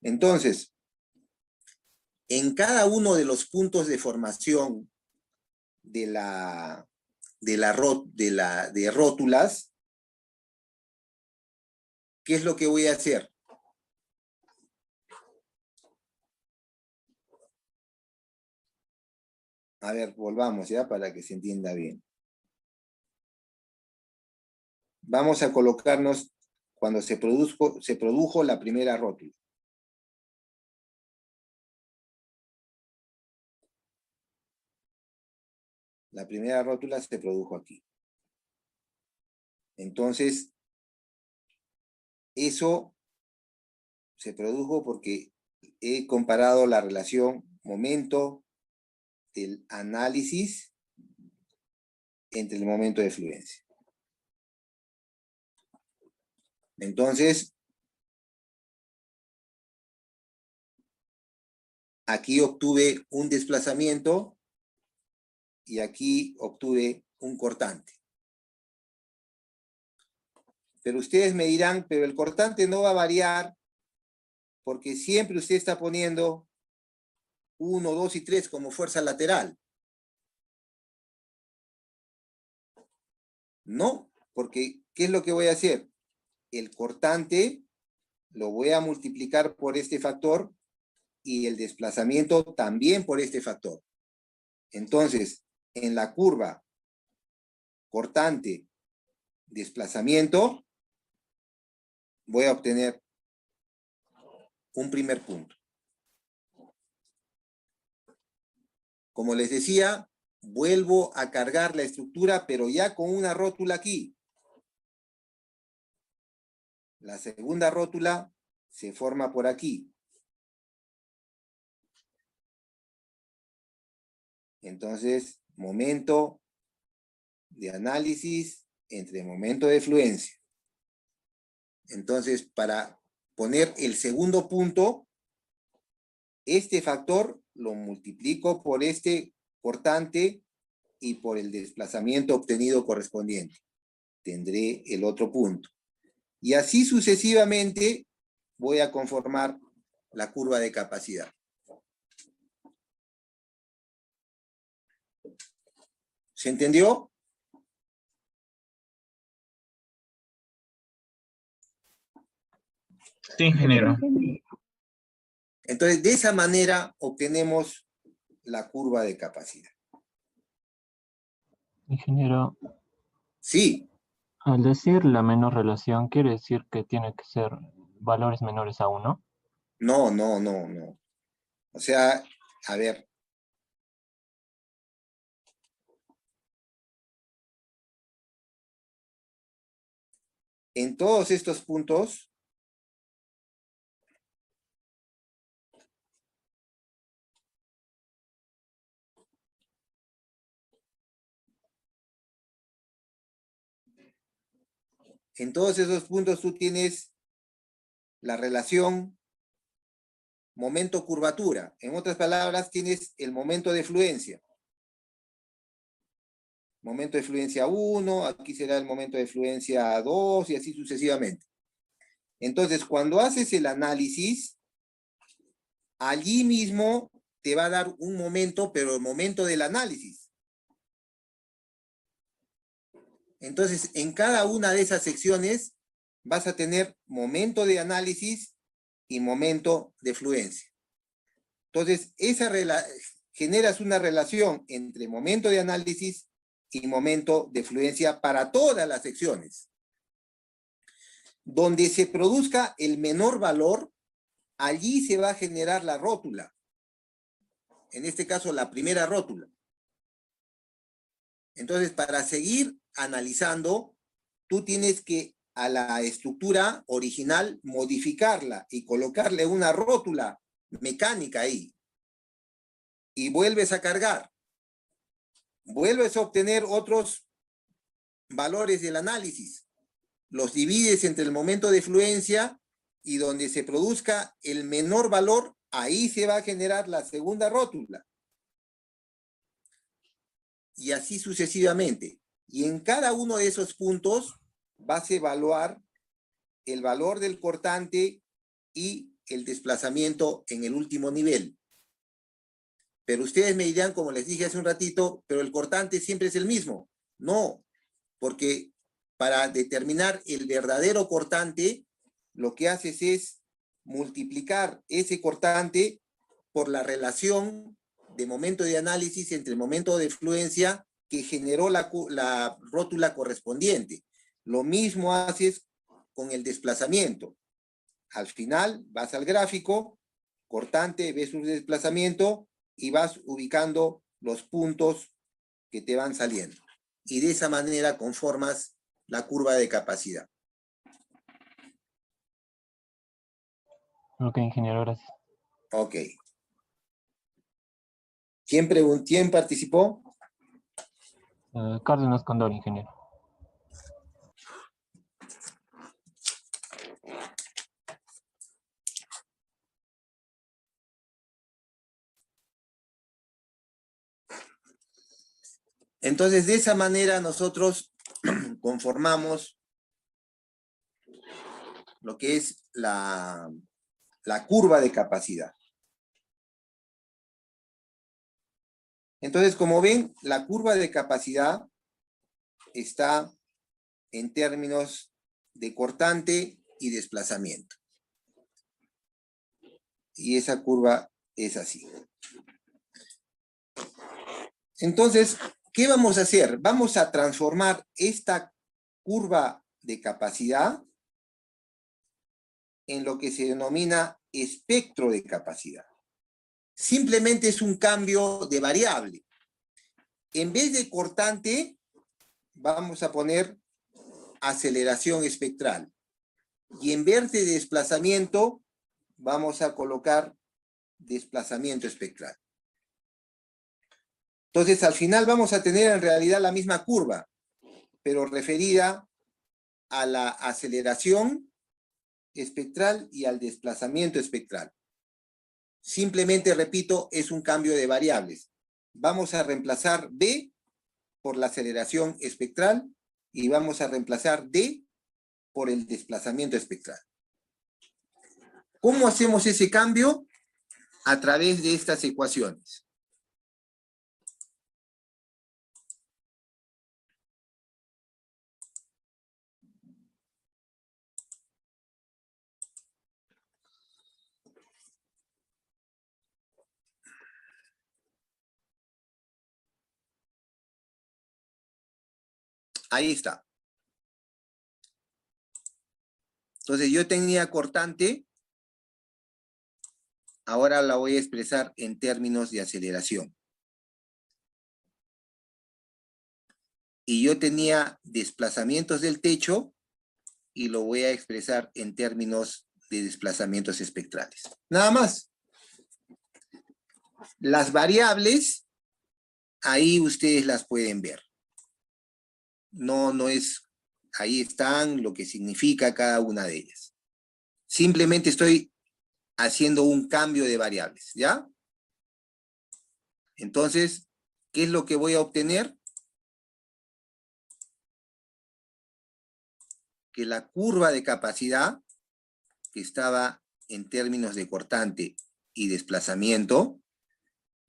Entonces, en cada uno de los puntos de formación de rótulas, ¿qué es lo que voy a hacer? A ver, volvamos ya para que se entienda bien. Vamos a colocarnos cuando se produjo la primera rótula. La primera rótula se produjo aquí. Entonces, eso se produjo porque he comparado la relación momento del análisis entre el momento de fluencia. Entonces, aquí obtuve un desplazamiento y aquí obtuve un cortante. Pero ustedes me dirán, pero el cortante no va a variar porque siempre usted está poniendo 1, 2 y 3 como fuerza lateral. No, porque ¿qué es lo que voy a hacer? El cortante lo voy a multiplicar por este factor y el desplazamiento también por este factor. Entonces, en la curva cortante desplazamiento, voy a obtener un primer punto. Como les decía, vuelvo a cargar la estructura, pero ya con una rótula aquí. La segunda rótula se forma por aquí. Entonces, momento de análisis entre momento de fluencia. Entonces, para poner el segundo punto, este factor lo multiplico por este cortante y por el desplazamiento obtenido correspondiente. Tendré el otro punto. Y así sucesivamente voy a conformar la curva de capacidad. ¿Se entendió? Sí, ingeniero. Entonces, de esa manera obtenemos la curva de capacidad. Ingeniero, Sí, al decir la menor relación, ¿quiere decir que tiene que ser valores menores a 1? no, no, no, no. O sea, a ver. En todos estos puntos, tú tienes la relación momento-curvatura. En otras palabras, tienes el momento de fluencia. Momento de fluencia 1, aquí será el momento de fluencia 2 y así sucesivamente. Entonces, cuando haces el análisis, allí mismo te va a dar un momento, pero el momento del análisis. Entonces, en cada una de esas secciones vas a tener momento de análisis y momento de fluencia. Entonces, generas una relación entre momento de análisis y momento de fluencia para todas las secciones. Donde se produzca el menor valor, allí se va a generar la rótula. En este caso, la primera rótula. Entonces, para seguir analizando, tú tienes que a la estructura original modificarla y colocarle una rótula mecánica ahí. Y vuelves a cargar. Vuelves a obtener otros valores del análisis. Los divides entre el momento de fluencia y donde se produzca el menor valor, ahí se va a generar la segunda rótula. Y así sucesivamente. Y en cada uno de esos puntos vas a evaluar el valor del cortante y el desplazamiento en el último nivel. Pero ustedes me dirán, como les dije hace un ratito, pero el cortante siempre es el mismo. No, porque para determinar el verdadero cortante, lo que haces es multiplicar ese cortante por la relación de momento de análisis entre el momento de fluencia que generó la rótula correspondiente. Lo mismo haces con el desplazamiento. Al final vas al gráfico, cortante versus desplazamiento, y vas ubicando los puntos que te van saliendo. Y de esa manera conformas la curva de capacidad. Ok, ingeniero, gracias. Ok. ¿Quién participó? Cárdenas Condor, ingeniero. Entonces, de esa manera nosotros conformamos lo que es la curva de capacidad. Entonces, como ven, la curva de capacidad está en términos de cortante y desplazamiento. Y esa curva es así. Entonces, ¿qué vamos a hacer? Vamos a transformar esta curva de capacidad en lo que se denomina espectro de capacidad. Simplemente es un cambio de variable. En vez de cortante, vamos a poner aceleración espectral. Y en vez de desplazamiento, vamos a colocar desplazamiento espectral. Entonces, al final vamos a tener en realidad la misma curva, pero referida a la aceleración espectral y al desplazamiento espectral. Simplemente, repito, es un cambio de variables. Vamos a reemplazar B por la aceleración espectral y vamos a reemplazar D por el desplazamiento espectral. ¿Cómo hacemos ese cambio? A través de estas ecuaciones. Ahí está. Entonces yo tenía cortante, ahora la voy a expresar en términos de aceleración. Y yo tenía desplazamientos del techo y lo voy a expresar en términos de desplazamientos espectrales. Nada más. Las variables, ahí ustedes las pueden ver. No es, ahí están lo que significa cada una de ellas. Simplemente estoy haciendo un cambio de variables, ¿ya? Entonces, ¿qué es lo que voy a obtener? Que la curva de capacidad, que estaba en términos de cortante y desplazamiento,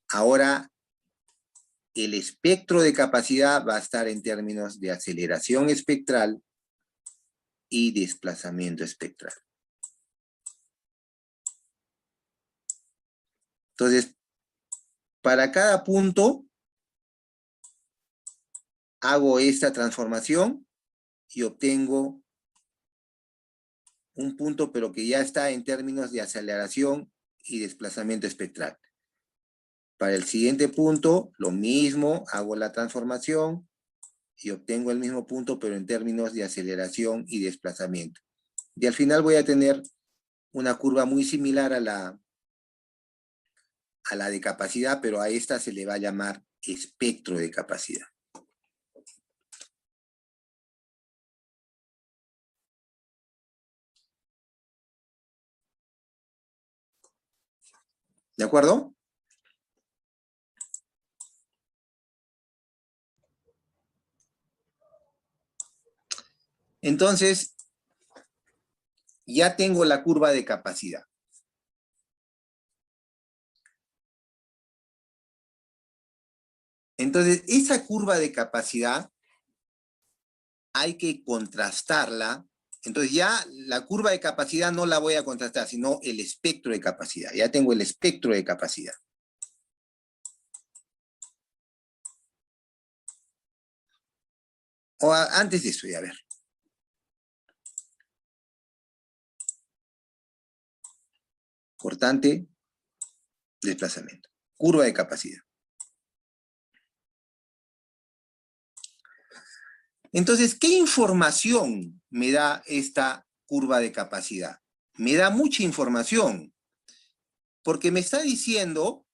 ahora el espectro de capacidad va a estar en términos de aceleración espectral y desplazamiento espectral. Entonces, para cada punto, hago esta transformación y obtengo un punto, pero que ya está en términos de aceleración y desplazamiento espectral. Para el siguiente punto, lo mismo, hago la transformación y obtengo el mismo punto, pero en términos de aceleración y desplazamiento. Y al final voy a tener una curva muy similar a la de capacidad, pero a esta se le va a llamar espectro de capacidad. ¿De acuerdo? Entonces, ya tengo la curva de capacidad. Entonces, esa curva de capacidad hay que contrastarla. Entonces ya la curva de capacidad no la voy a contrastar, sino el espectro de capacidad. Ya tengo el espectro de capacidad. O antes de eso, ya a ver. Cortante, desplazamiento. Curva de capacidad. Entonces, ¿qué información me da esta curva de capacidad? Me da mucha información, porque me está diciendo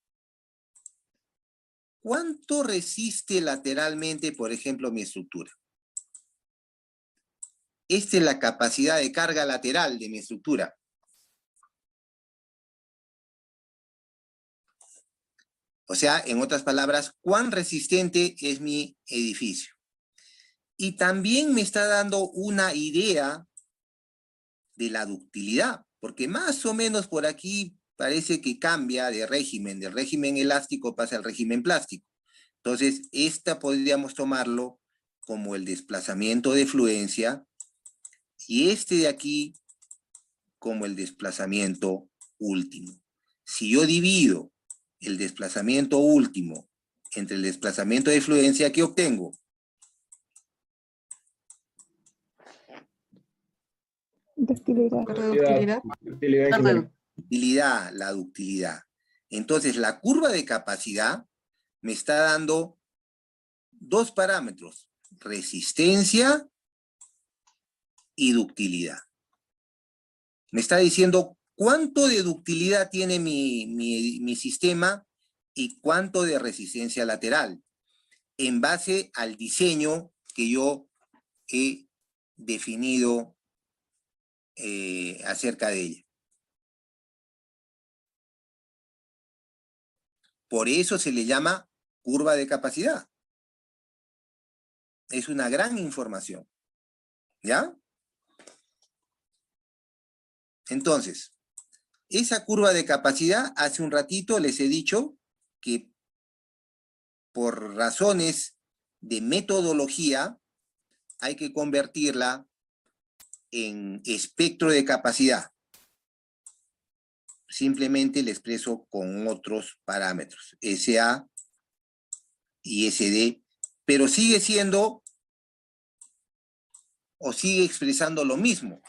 cuánto resiste lateralmente, por ejemplo, mi estructura. Esta es la capacidad de carga lateral de mi estructura. O sea, en otras palabras, cuán resistente es mi edificio. Y también me está dando una idea de la ductilidad, porque más o menos por aquí parece que cambia de régimen. Del régimen elástico pasa al régimen plástico. Entonces, esta podríamos tomarlo como el desplazamiento de fluencia y este de aquí como el desplazamiento último. Si yo divido el desplazamiento último entre el desplazamiento de fluencia, ¿qué obtengo? Ductilidad. Ductilidad. Utilidad en general. Ductilidad, la ductilidad. Entonces, la curva de capacidad me está dando dos parámetros, resistencia y ductilidad. Me está diciendo cuánto de ductilidad tiene mi sistema y cuánto de resistencia lateral, en base al diseño que yo he definido acerca de ella. Por eso se le llama curva de capacidad. Es una gran información. ¿Ya? Entonces, esa curva de capacidad, hace un ratito les he dicho que por razones de metodología hay que convertirla en espectro de capacidad. Simplemente le expreso con otros parámetros, SA y SD, pero sigue siendo o sigue expresando lo mismo.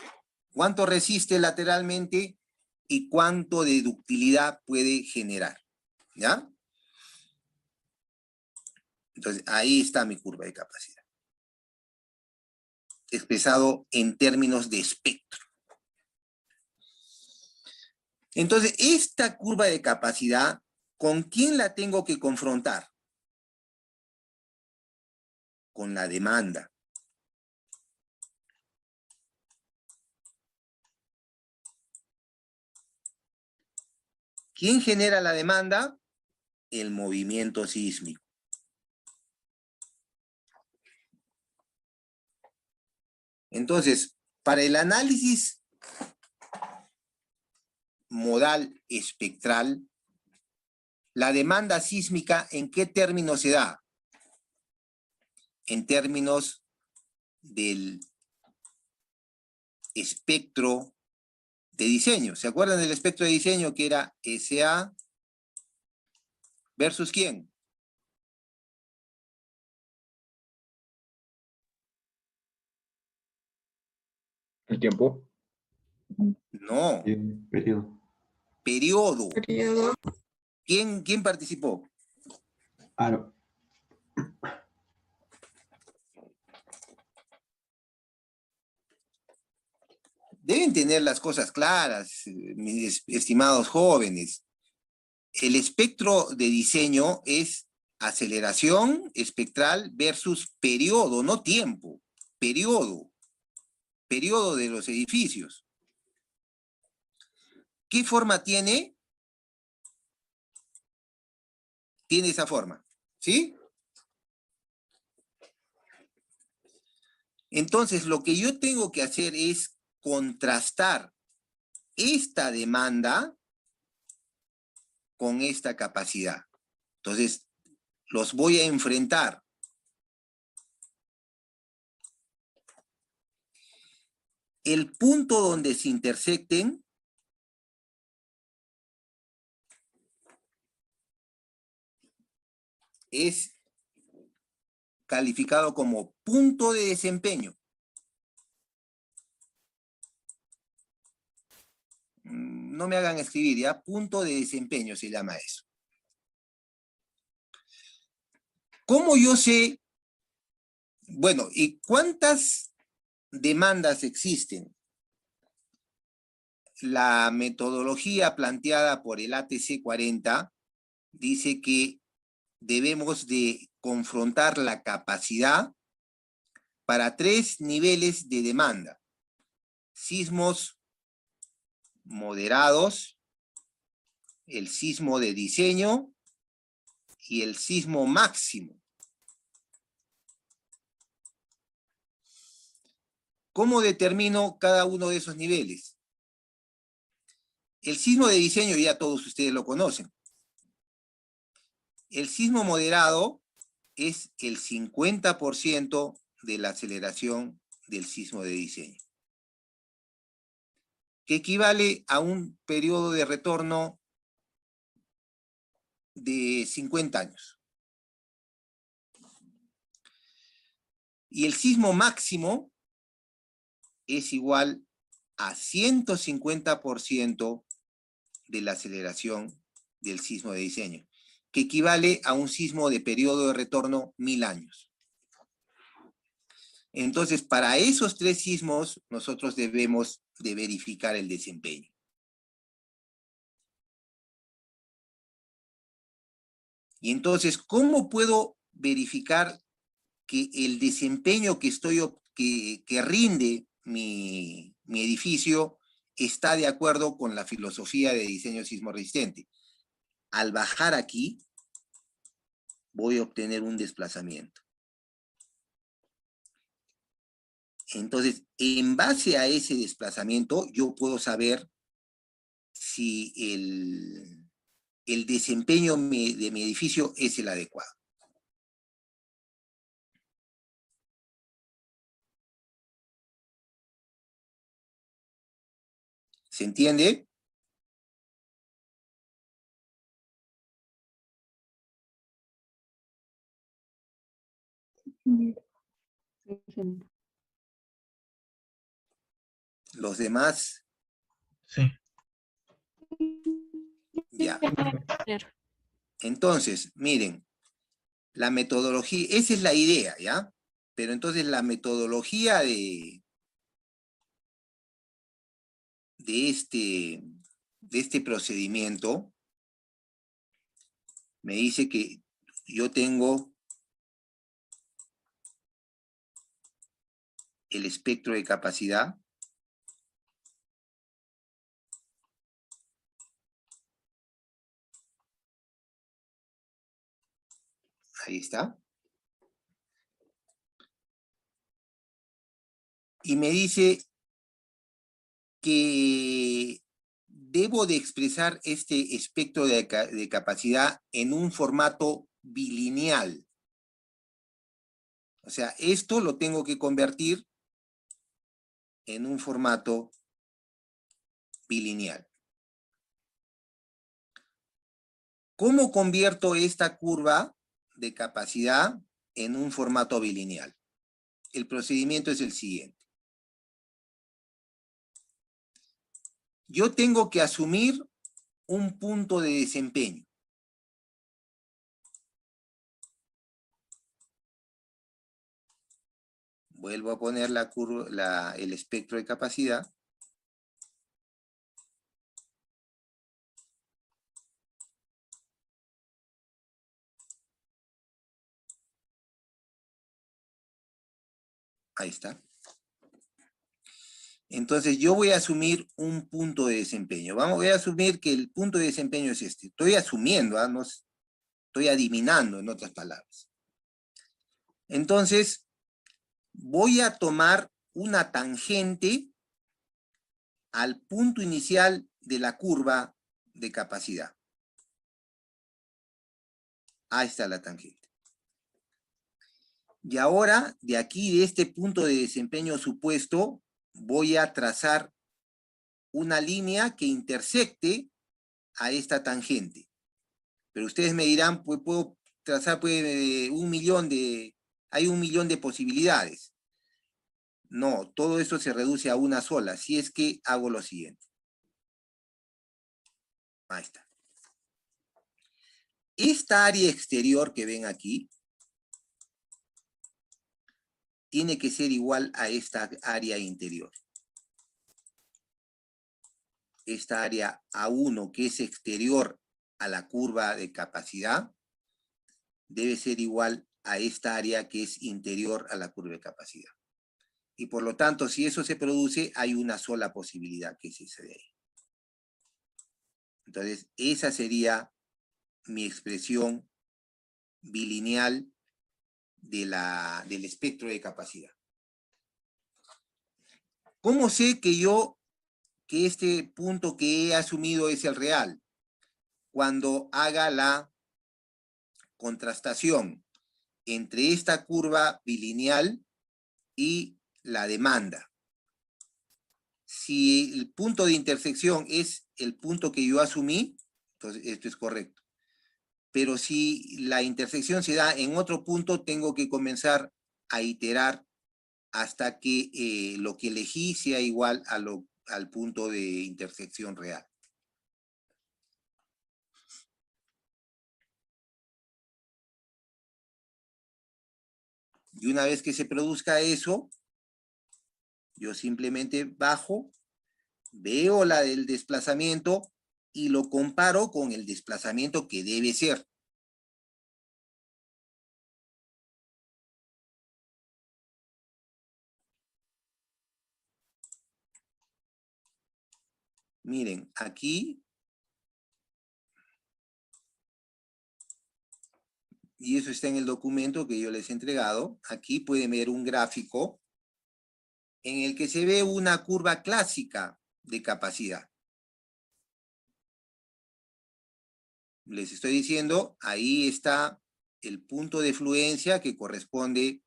¿Cuánto resiste lateralmente y cuánto de ductilidad puede generar? ¿Ya? Entonces, ahí está mi curva de capacidad. Expresado en términos de espectro. Entonces, esta curva de capacidad, ¿con quién la tengo que confrontar? Con la demanda. ¿Quién genera la demanda? El movimiento sísmico. Entonces, para el análisis modal espectral, la demanda sísmica, ¿en qué términos se da? En términos del espectro de diseño. ¿Se acuerdan del espectro de diseño que era SA versus quién? El tiempo. No, Periodo. periodo. Periodo. ¿Quién participó? Aro. Deben tener las cosas claras, mis estimados jóvenes. El espectro de diseño es aceleración espectral versus periodo, no tiempo, periodo de los edificios. ¿Qué forma tiene? Tiene esa forma, ¿sí? Entonces, lo que yo tengo que hacer es contrastar esta demanda con esta capacidad. Entonces, los voy a enfrentar. El punto donde se intersecten es calificado como punto de desempeño. No me hagan escribir, ¿ya? Punto de desempeño se llama eso. ¿Cómo yo sé? Bueno, ¿y cuántas demandas existen? La metodología planteada por el ATC 40 dice que debemos de confrontar la capacidad para 3 niveles de demanda. Sismos moderados, el sismo de diseño y el sismo máximo. ¿Cómo determino cada uno de esos niveles? El sismo de diseño ya todos ustedes lo conocen. El sismo moderado es el 50% de la aceleración del sismo de diseño, que equivale a un periodo de retorno de 50 años. Y el sismo máximo es igual a 150% de la aceleración del sismo de diseño, que equivale a un sismo de periodo de retorno 1000 años. Entonces, para esos 3 sismos, nosotros debemos de verificar el desempeño. Y entonces, ¿cómo puedo verificar que el desempeño que rinde mi edificio está de acuerdo con la filosofía de diseño sismo resistente? Al bajar aquí, voy a obtener un desplazamiento. Entonces, en base a ese desplazamiento, yo puedo saber si el desempeño de mi edificio es el adecuado. ¿Se entiende? Los demás, Sí. ya. Claro. Entonces, miren, la metodología, esa es la idea, ¿ya? Pero entonces la metodología de este procedimiento me dice que yo tengo el espectro de capacidad. Ahí está. Y me dice que debo de expresar este espectro de capacidad en un formato bilineal. O sea, esto lo tengo que convertir en un formato bilineal. ¿Cómo convierto esta curva de capacidad en un formato bilineal? El procedimiento es el siguiente. Yo tengo que asumir un punto de desempeño. Vuelvo a poner la curva, el espectro de capacidad. Ahí está. Entonces yo voy a asumir un punto de desempeño. Voy a asumir que el punto de desempeño es este. Estoy asumiendo, no estoy adivinando, en otras palabras. Entonces, voy a tomar una tangente al punto inicial de la curva de capacidad. Ahí está la tangente. Y ahora, de aquí, de este punto de desempeño supuesto, voy a trazar una línea que intersecte a esta tangente. Pero ustedes me dirán, pues puedo trazar pues, hay 1.000.000 de posibilidades. No, todo esto se reduce a una sola, si es que hago lo siguiente. Ahí está. Esta área exterior que ven aquí tiene que ser igual a esta área interior. Esta área A1, que es exterior a la curva de capacidad, debe ser igual a esta área que es interior a la curva de capacidad. Y por lo tanto, si eso se produce, hay una sola posibilidad, que es esa de ahí. Entonces, esa sería mi expresión bilineal del espectro de capacidad. ¿Cómo sé que este punto que he asumido es el real? Cuando haga la contrastación entre esta curva bilineal y la demanda. Si el punto de intersección es el punto que yo asumí, entonces esto es correcto. Pero si la intersección se da en otro punto, tengo que comenzar a iterar hasta que lo que elegí sea igual al punto de intersección real. Y una vez que se produzca eso, yo simplemente bajo, veo la del desplazamiento y lo comparo con el desplazamiento que debe ser. Miren, aquí, y eso está en el documento que yo les he entregado, aquí pueden ver un gráfico en el que se ve una curva clásica de capacidad. Les estoy diciendo, ahí está el punto de fluencia que corresponde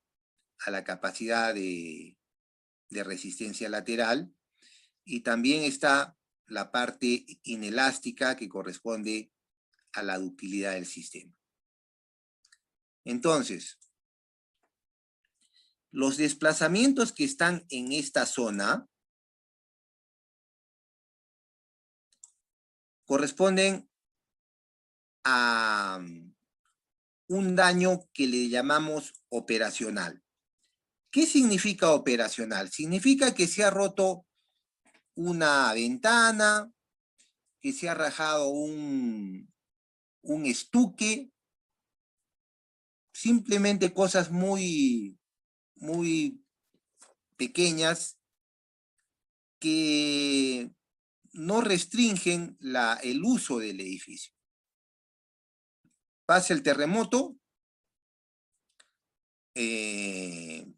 a la capacidad de resistencia lateral, y también está la parte inelástica que corresponde a la ductilidad del sistema. Entonces, los desplazamientos que están en esta zona corresponden a un daño que le llamamos operacional. ¿Qué significa operacional? Significa que se ha roto una ventana, que se ha rajado un estuque, simplemente cosas muy pequeñas que no restringen el uso del edificio. Pasa el terremoto,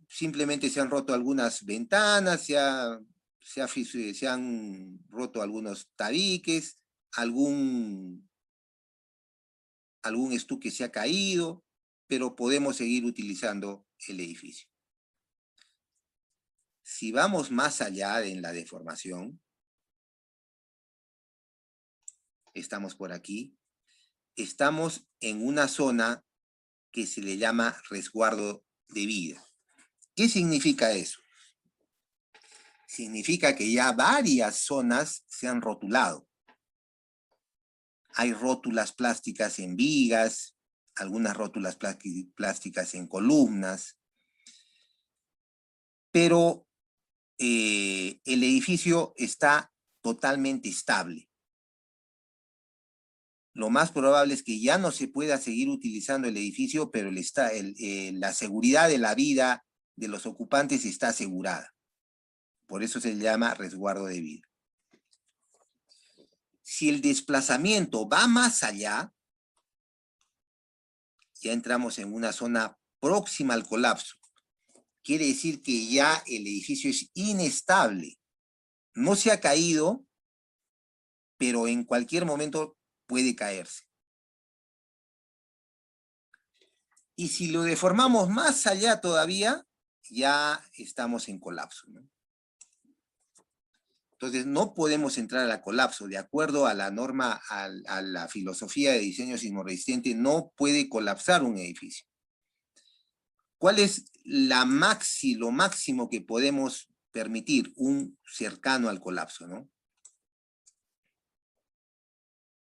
simplemente se han roto algunas ventanas, se han roto algunos tabiques, algún estuque se ha caído, pero podemos seguir utilizando el edificio. Si vamos más allá en la deformación, estamos por aquí, estamos en una zona que se le llama resguardo de vida. ¿Qué significa eso? Significa que ya varias zonas se han rotulado. Hay rótulas plásticas en vigas, algunas rótulas plásticas en columnas, pero el edificio está totalmente estable. Lo más probable es que ya no se pueda seguir utilizando el edificio, pero la seguridad de la vida de los ocupantes está asegurada. Por eso se le llama resguardo de vida. Si el desplazamiento va más allá, ya entramos en una zona próxima al colapso. Quiere decir que ya el edificio es inestable. No se ha caído, pero en cualquier momento puede caerse. Y si lo deformamos más allá todavía, ya estamos en colapso, ¿no? Entonces, no podemos entrar al colapso. De acuerdo a la norma, a la filosofía de diseño sismorresistente, no puede colapsar un edificio. ¿Cuál es lo máximo que podemos permitir? Un cercano al colapso, ¿no?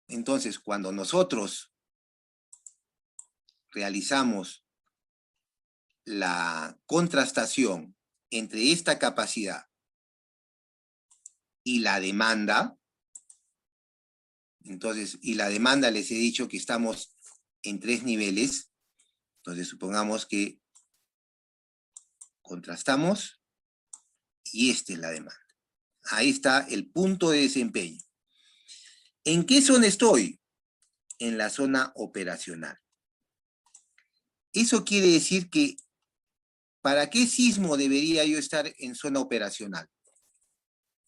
Entonces, cuando nosotros realizamos la contrastación entre esta capacidad y la demanda, entonces, y la demanda les he dicho que estamos en 3 niveles, entonces supongamos que contrastamos y esta es la demanda. Ahí está el punto de desempeño. ¿En qué zona estoy? En la zona operacional. Eso quiere decir que, ¿para qué sismo debería yo estar en zona operacional?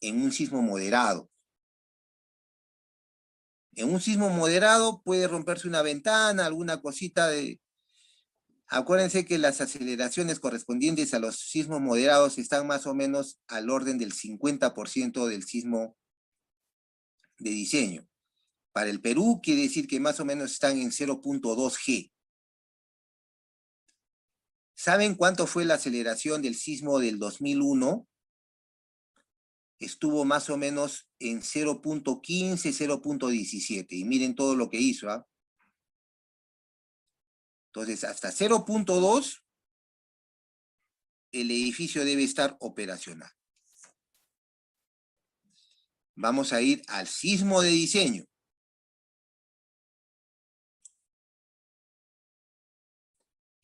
En un sismo moderado. En un sismo moderado puede romperse una ventana, alguna cosita de... Acuérdense que las aceleraciones correspondientes a los sismos moderados están más o menos al orden del 50% del sismo de diseño. Para el Perú quiere decir que más o menos están en 0.2 G. ¿Saben cuánto fue la aceleración del sismo del 2001? Estuvo más o menos en 0.15, 0.17. Y miren todo lo que hizo, ¿ah? Entonces, hasta 0.2, el edificio debe estar operacional. Vamos a ir al sismo de diseño.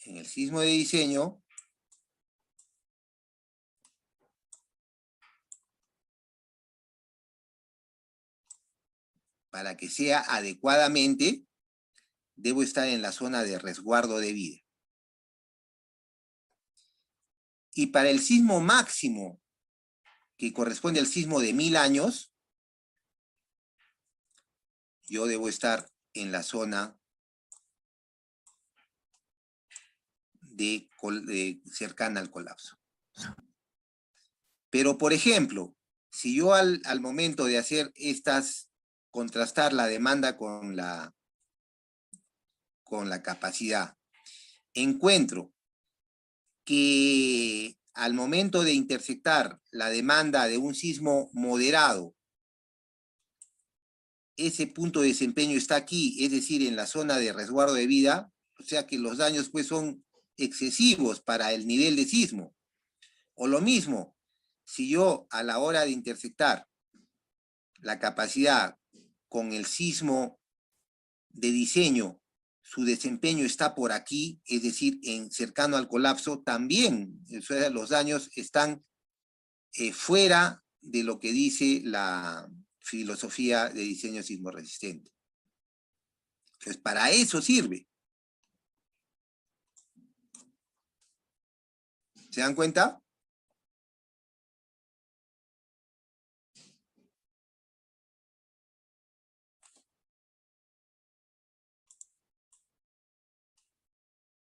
En el sismo de diseño, para que sea adecuadamente, debo estar en la zona de resguardo de vida. Y para el sismo máximo, que corresponde al sismo de 1000 años, yo debo estar en la zona cercana al colapso. Pero, por ejemplo, si yo al momento de hacer contrastar la demanda con la capacidad, encuentro que al momento de intersectar la demanda de un sismo moderado, ese punto de desempeño está aquí, es decir, en la zona de resguardo de vida, o sea que los daños pues son excesivos para el nivel de sismo. O lo mismo, si yo a la hora de intersectar la capacidad con el sismo de diseño, su desempeño está por aquí, es decir, cercano al colapso, también o sea, los daños están fuera de lo que dice la filosofía de diseño sismorresistente. Entonces, para eso sirve. ¿Se dan cuenta?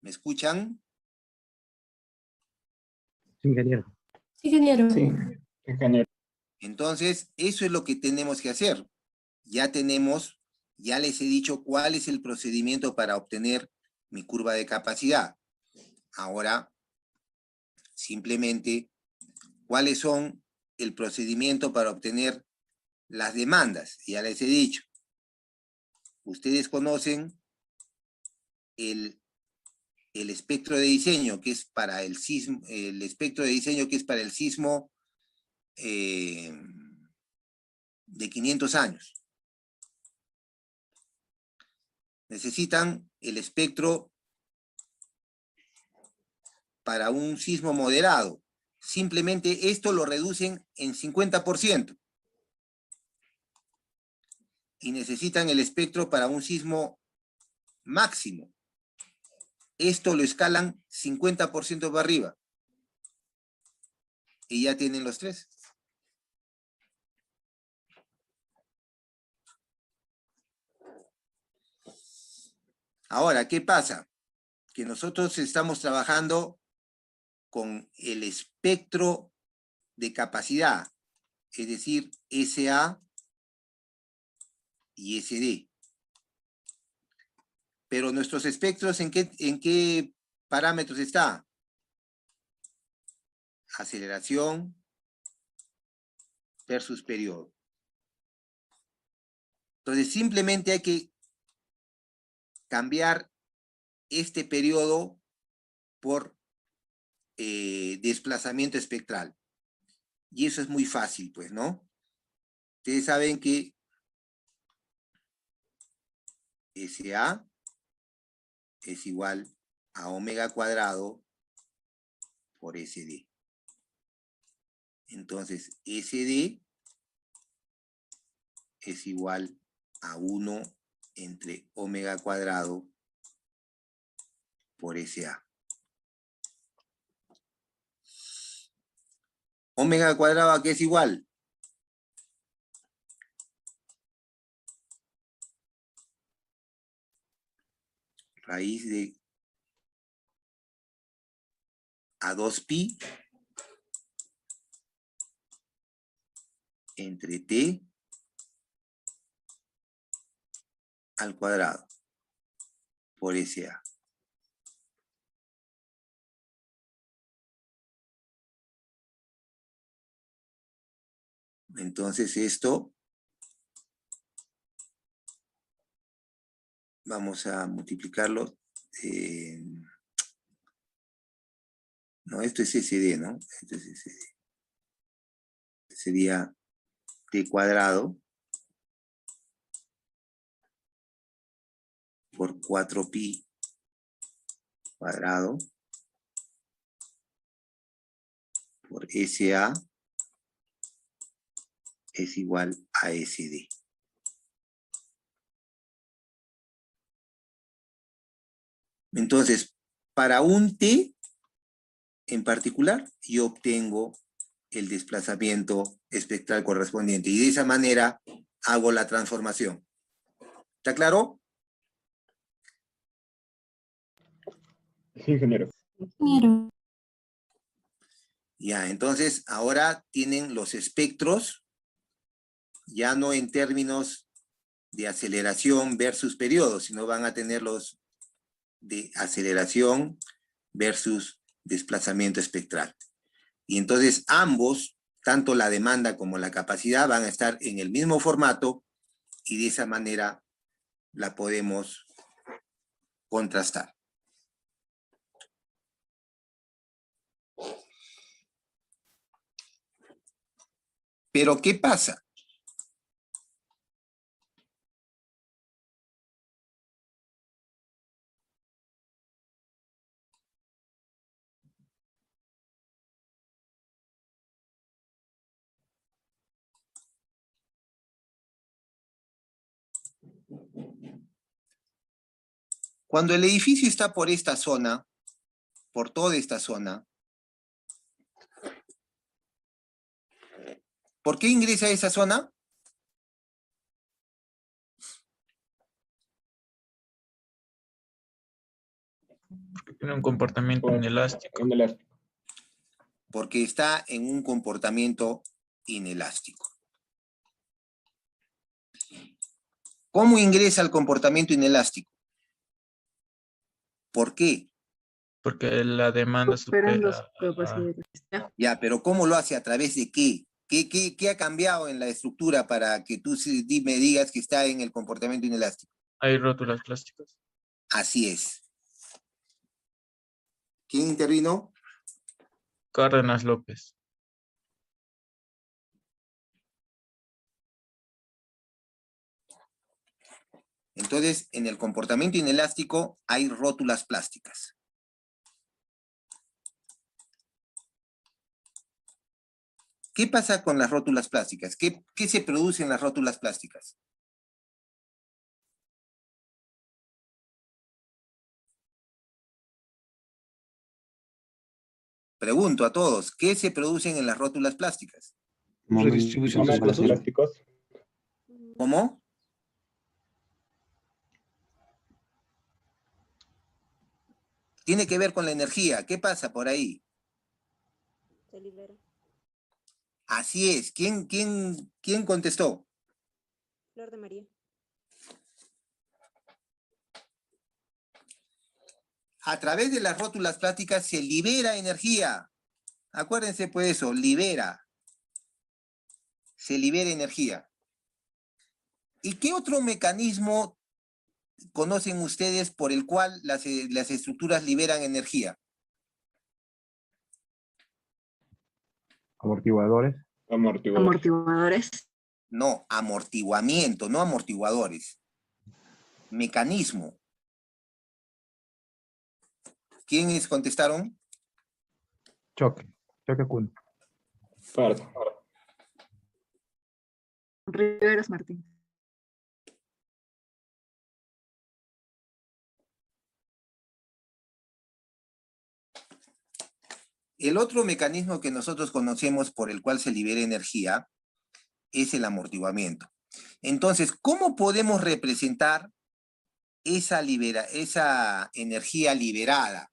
¿Me escuchan? Sí, ingeniero. Sí, ingeniero. Sí, ingeniero. Entonces, eso es lo que tenemos que hacer. Ya les he dicho cuál es el procedimiento para obtener mi curva de capacidad. Ahora, simplemente, ¿cuáles son el procedimiento para obtener las demandas? Ya les he dicho. Ustedes conocen el espectro de diseño que es para el sismo, el espectro de diseño que es para el sismo de 500 años. Necesitan el espectro para un sismo moderado. Simplemente esto lo reducen en 50%. Y necesitan el espectro para un sismo máximo. Esto lo escalan 50% para arriba. Y ya tienen los tres. Ahora, ¿qué pasa? Que nosotros estamos trabajando con el espectro de capacidad, es decir, SA y SD. Pero nuestros espectros, ¿en qué parámetros está? Aceleración versus periodo. Entonces, simplemente hay que cambiar este periodo por desplazamiento espectral. Y eso es muy fácil, pues, ¿no? Ustedes saben que SA es igual a omega cuadrado por SD. Entonces, SD es igual a 1 entre omega cuadrado por SA. Omega cuadrado, ¿a qué es igual? Raíz de a 2pi entre t al cuadrado por SA. Entonces esto vamos a multiplicarlo. No, esto es SD, ¿no? Esto es SD. Sería t cuadrado por 4pi cuadrado por SA es igual a SD. Entonces, para un t en particular, yo obtengo el desplazamiento espectral correspondiente y de esa manera hago la transformación. ¿Está claro? Sí, ingeniero. Ya, entonces ahora tienen los espectros, ya no en términos de aceleración versus periodo, sino van a tener los de aceleración versus desplazamiento espectral. Y entonces ambos, tanto la demanda como la capacidad, van a estar en el mismo formato y de esa manera la podemos contrastar. Pero ¿qué pasa? Cuando el edificio está por esta zona, por toda esta zona, ¿por qué ingresa a esa zona? Tiene un comportamiento inelástico. Inelástico. Porque está en un comportamiento inelástico. ¿Cómo ingresa al comportamiento inelástico? ¿Por qué? Porque la demanda Superando su supera capacidad. Ya, pero ¿cómo lo hace? ¿A través de qué? ¿Qué ha cambiado en la estructura para que tú me digas que está en el comportamiento inelástico? hay rótulas plásticas. Así es. ¿Quién intervino? Cárdenas López. Entonces, en el comportamiento inelástico hay rótulas plásticas. ¿Qué pasa con las rótulas plásticas? ¿Qué se produce en las rótulas plásticas? Pregunto a todos, ¿qué se producen en las rótulas plásticas? Redistribución de Momentos espacios. plásticos. ¿Cómo? Tiene que ver con la energía. ¿Qué pasa por ahí? Se libera. Así es. ¿Quién contestó? Flor de María. A través de las rótulas plásticas se libera energía. Acuérdense pues eso, libera. Se libera energía. ¿Y qué otro mecanismo conocen ustedes por el cual las estructuras liberan energía? Amortiguadores. Amortiguador. Amortiguadores. No, amortiguamiento, no amortiguadores. Mecanismo. ¿Quiénes contestaron? Choque. Choque Kun. Pardo. Riveros Martín. El otro mecanismo que nosotros conocemos por el cual se libera energía es el amortiguamiento. Entonces, ¿cómo podemos representar esa energía liberada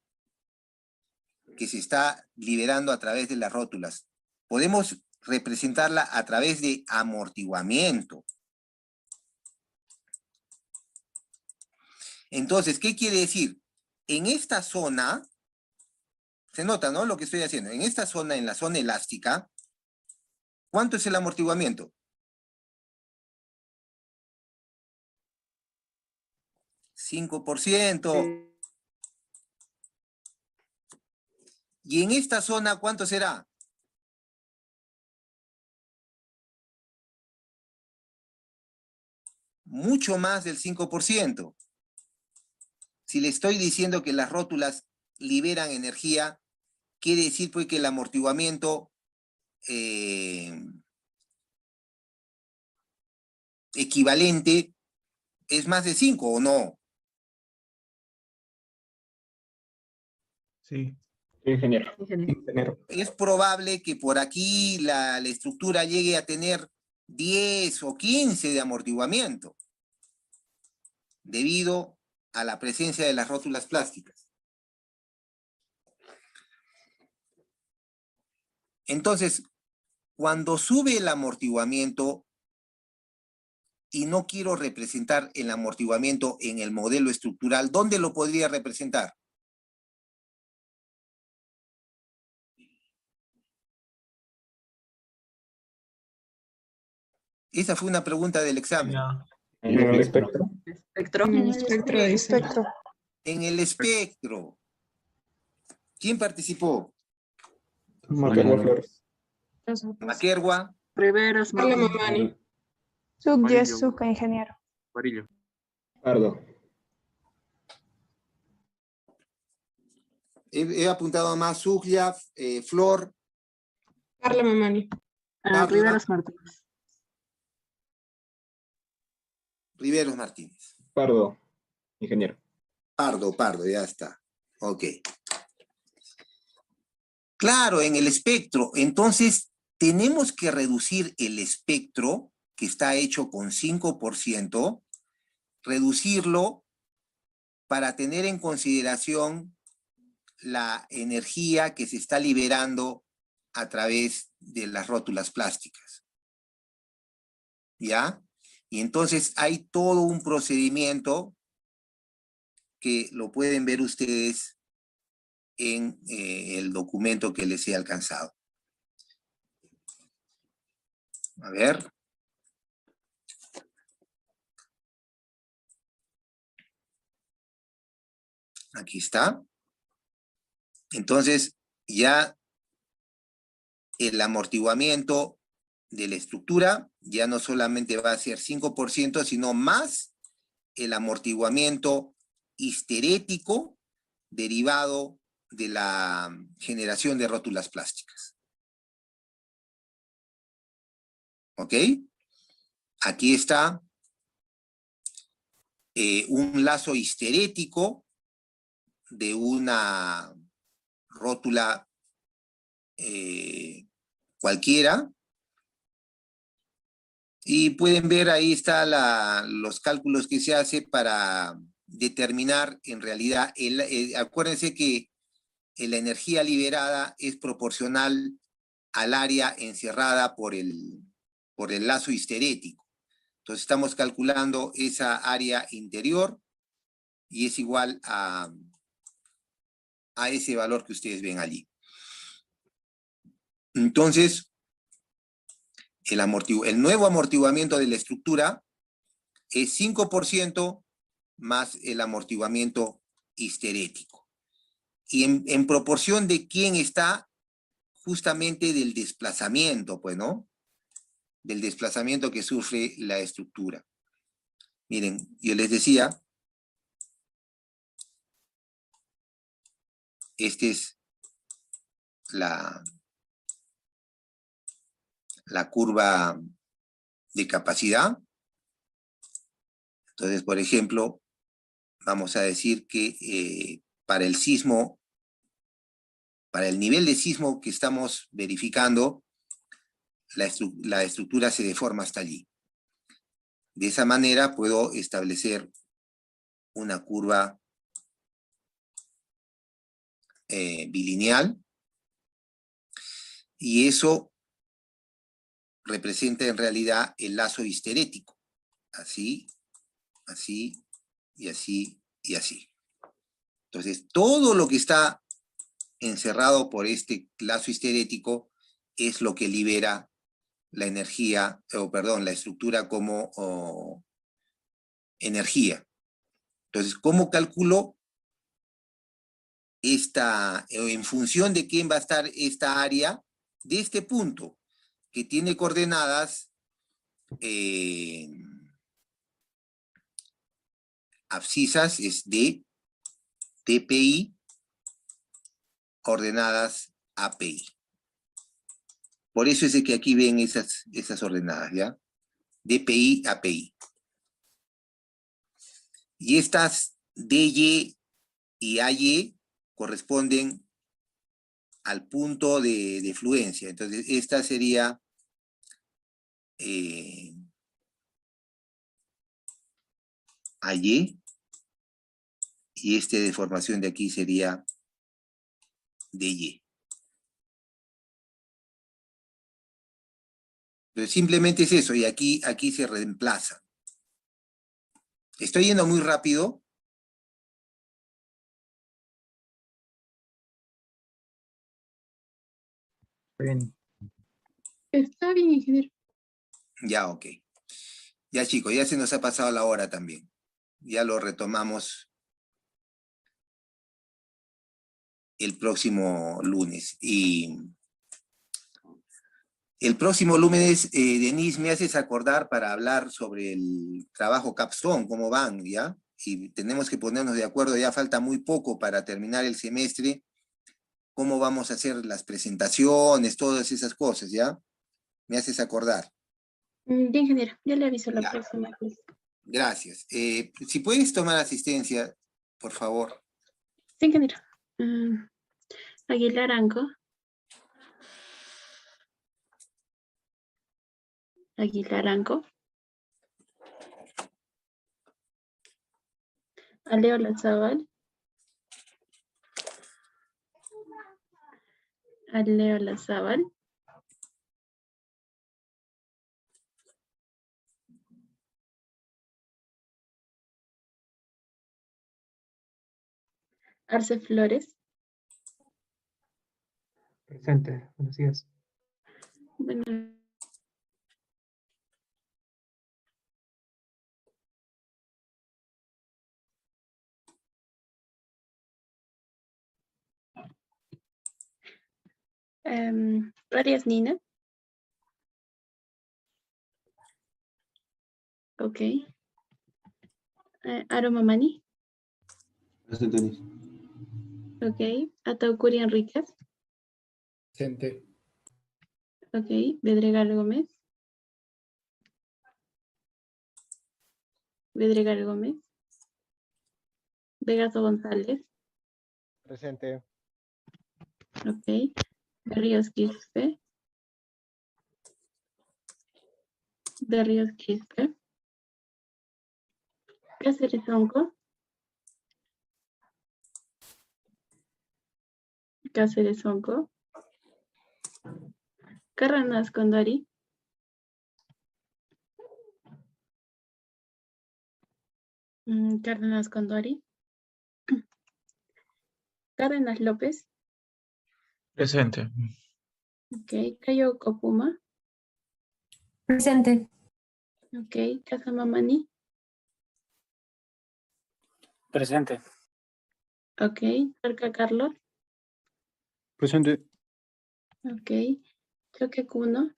que se está liberando a través de las rótulas? Podemos representarla a través de amortiguamiento. Entonces, ¿qué quiere decir? En esta zona, se nota, ¿no? Lo que estoy haciendo. En esta zona, en la zona elástica, ¿cuánto es el amortiguamiento? 5%. Y en esta zona, ¿cuánto será? Mucho más del 5%. Si le estoy diciendo que las rótulas liberan energía, quiere decir pues que el amortiguamiento equivalente es más de 5, ¿o no? Sí. Ingeniero. Ingeniero. Es probable que por aquí la estructura llegue a tener 10 o 15 de amortiguamiento, debido a la presencia de las rótulas plásticas. Entonces, cuando sube el amortiguamiento, y no quiero representar el amortiguamiento en el modelo estructural, ¿dónde lo podría representar? Esa fue una pregunta del examen. En el espectro. Espectro. En el espectro. En el espectro. ¿Quién participó? Maquerwa Flores. Maquerwa. Riveros Martín. Suca, ingeniero. Pardo. He apuntado más Suglia, Flor. Carla Mamani. Riveros Martín. Riveros Martínez. Pardo. Ingeniero. Pardo, ya está. Ok. Claro, en el espectro. Entonces, tenemos que reducir el espectro, que está hecho con 5%, reducirlo para tener en consideración la energía que se está liberando a través de las rótulas plásticas. ¿Ya? Y entonces hay todo un procedimiento que lo pueden ver ustedes en el documento que les he alcanzado. A ver. Aquí está. Entonces, ya el amortiguamiento de la estructura ya no solamente va a ser 5%, sino más el amortiguamiento histerético derivado de la generación de rótulas plásticas. ¿Ok? Aquí está un lazo histerético de una rótula cualquiera. Y pueden ver, ahí está los cálculos que se hace para determinar en realidad, acuérdense que la energía liberada es proporcional al área encerrada por el lazo histerético. Entonces estamos calculando esa área interior y es igual a ese valor que ustedes ven allí. Entonces, el nuevo amortiguamiento de la estructura es 5% más el amortiguamiento histerético. Y en proporción de quién está, justamente del desplazamiento, pues, ¿no? Del desplazamiento que sufre la estructura. Miren, yo les decía, esta es la curva de capacidad. Entonces, por ejemplo, vamos a decir que para el sismo, para el nivel de sismo que estamos verificando, la estructura se deforma hasta allí. De esa manera puedo establecer una curva bilineal, y eso representa en realidad el lazo histerético. Así, así, y así, y así. Entonces, todo lo que está encerrado por este lazo histerético es lo que libera la energía, la estructura como energía. Entonces, ¿cómo calculo en función de quién va a estar esta área de este punto, que tiene coordenadas abscisas, es de TPI, ordenadas API. Por eso es de que aquí ven esas ordenadas, ¿ya? DPI, API. Y estas DY y AY corresponden al punto de fluencia. Entonces, esta sería AY, y esta deformación de aquí sería DY. Entonces, simplemente es eso, y aquí se reemplaza. ¿Estoy yendo muy rápido? Bien. Está bien, ingeniero. Ya, ok. Ya, chicos, ya se nos ha pasado la hora también. Ya lo retomamos el próximo lunes. Y el próximo lunes, Denise, me haces acordar para hablar sobre el trabajo capstone, cómo van, ¿ya? Y tenemos que ponernos de acuerdo, ya falta muy poco para terminar el semestre, cómo vamos a hacer las presentaciones, todas esas cosas, ¿ya? Me haces acordar. Bien, ingeniero. Yo le aviso la Ya. próxima vez. Gracias. Si puedes tomar asistencia, por favor. Sí, ingeniero. Aguilar Anco. Aguilar Anco. Aleo Lazábal. Aleo Lazábal. Arce Flores. Presente. Buenos días. Bueno. Arias Nina. Ok. Aroma Mani. Presente. Ok. Ataukuri Enríquez. Presente. Ok. Bedregal Gómez. Vidregal Gómez. Vegaso González. Presente. Ok. Berríos Quispe. Berríos Quispe. Cáceres Onco. Cáceres Onco. Cárdenas Condori. Cárdenas Condori. Cárdenas López. Presente. Ok. Cayo Copuma. Presente. Ok. Casamamani. Presente. Ok. Cerca Carlos. Presente. Ok. Choque Cuno.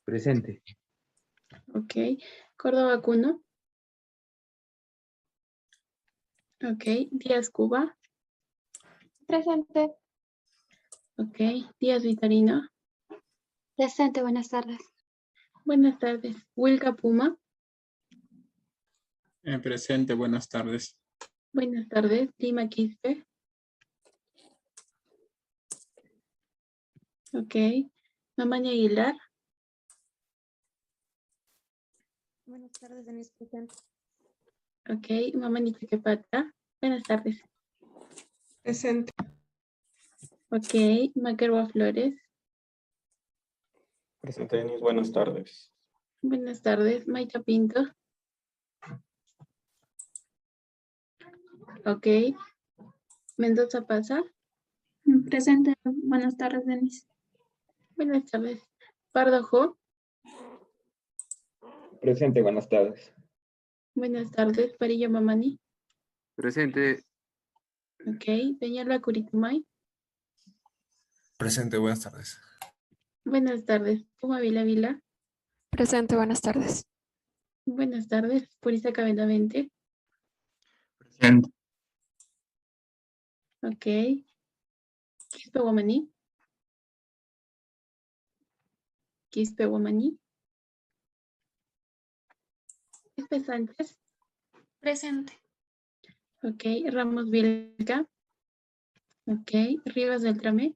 Presente. Ok. Córdoba Cuno. Ok. Díaz Cuba. Presente. Ok. Díaz Vitorino. Presente, buenas tardes. Buenas tardes. Wilca Puma. Presente, buenas tardes. Buenas tardes. Lima Quispe. Ok. Mamaña Aguilar. Buenas tardes, Denise, presente. Ok. Mamani Chiquepata. Buenas tardes. Presente. Ok. Maquerua Flores. Presente, Denis. Buenas tardes. Buenas tardes. Maita Pinto. Ok. Mendoza Pasa. Presente, buenas tardes, Denise. Buenas tardes. Pardo Jo. Presente, buenas tardes. Buenas tardes. Parillo Mamani. Presente. Ok. Peñalba Curitumay. Presente, buenas tardes. Buenas tardes. Puma Vila Vila. Presente, buenas tardes. Buenas tardes. Purizaca Benavente. Presente. Ok. Quispe Guamaní. Quispe Guamaní. Quispe Sánchez. Presente. Ok. Ramos Vilca. Ok. Rivas del Tramé.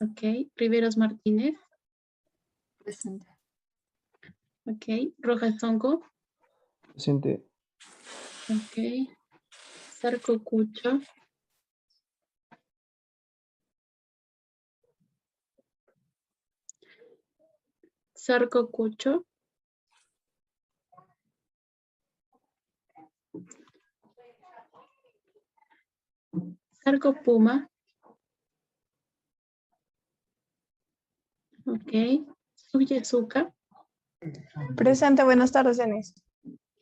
Ok. Riveros Martínez. Presente. Ok. Rojas Zonco. Presente. Ok. Zarco Cucho. Zarco Cucho. Zarco Puma. Ok. Suyezuca. Presente, buenas tardes, Denise.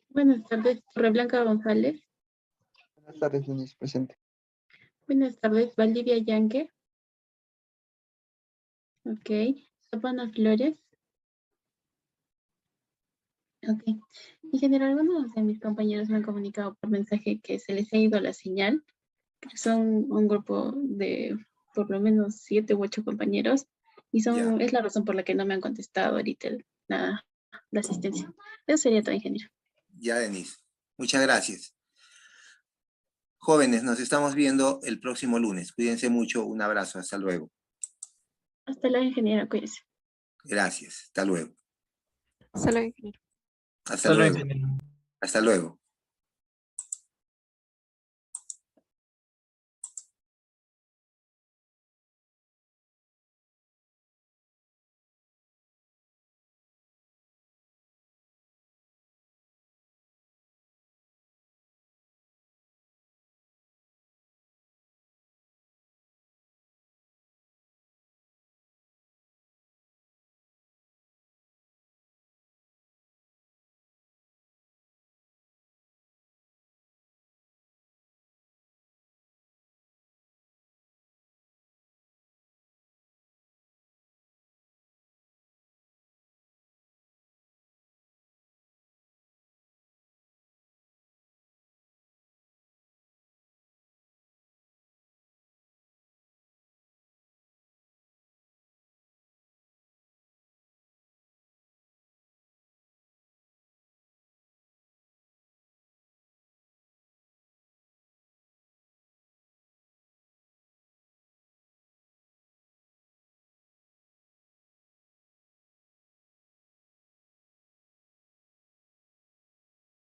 Buenas tardes. Torreblanca González. Buenas tardes, Denise. Presente. Buenas tardes. Valdivia Yanque. Ok. Zapana Flores. Ok. Ingeniero, algunos de mis compañeros me han comunicado por mensaje que se les ha ido la señal. Que son un grupo de por lo menos 7 u 8 compañeros. Y es la razón por la que no me han contestado ahorita la asistencia. Eso sería todo, ingeniero. Ya, Denise. Muchas gracias. Jóvenes, nos estamos viendo el próximo lunes. Cuídense mucho. Un abrazo. Hasta luego. Hasta luego, ingeniero. Cuídense. Gracias. Hasta luego. Hasta luego, ingeniero. Hasta luego. Hasta luego.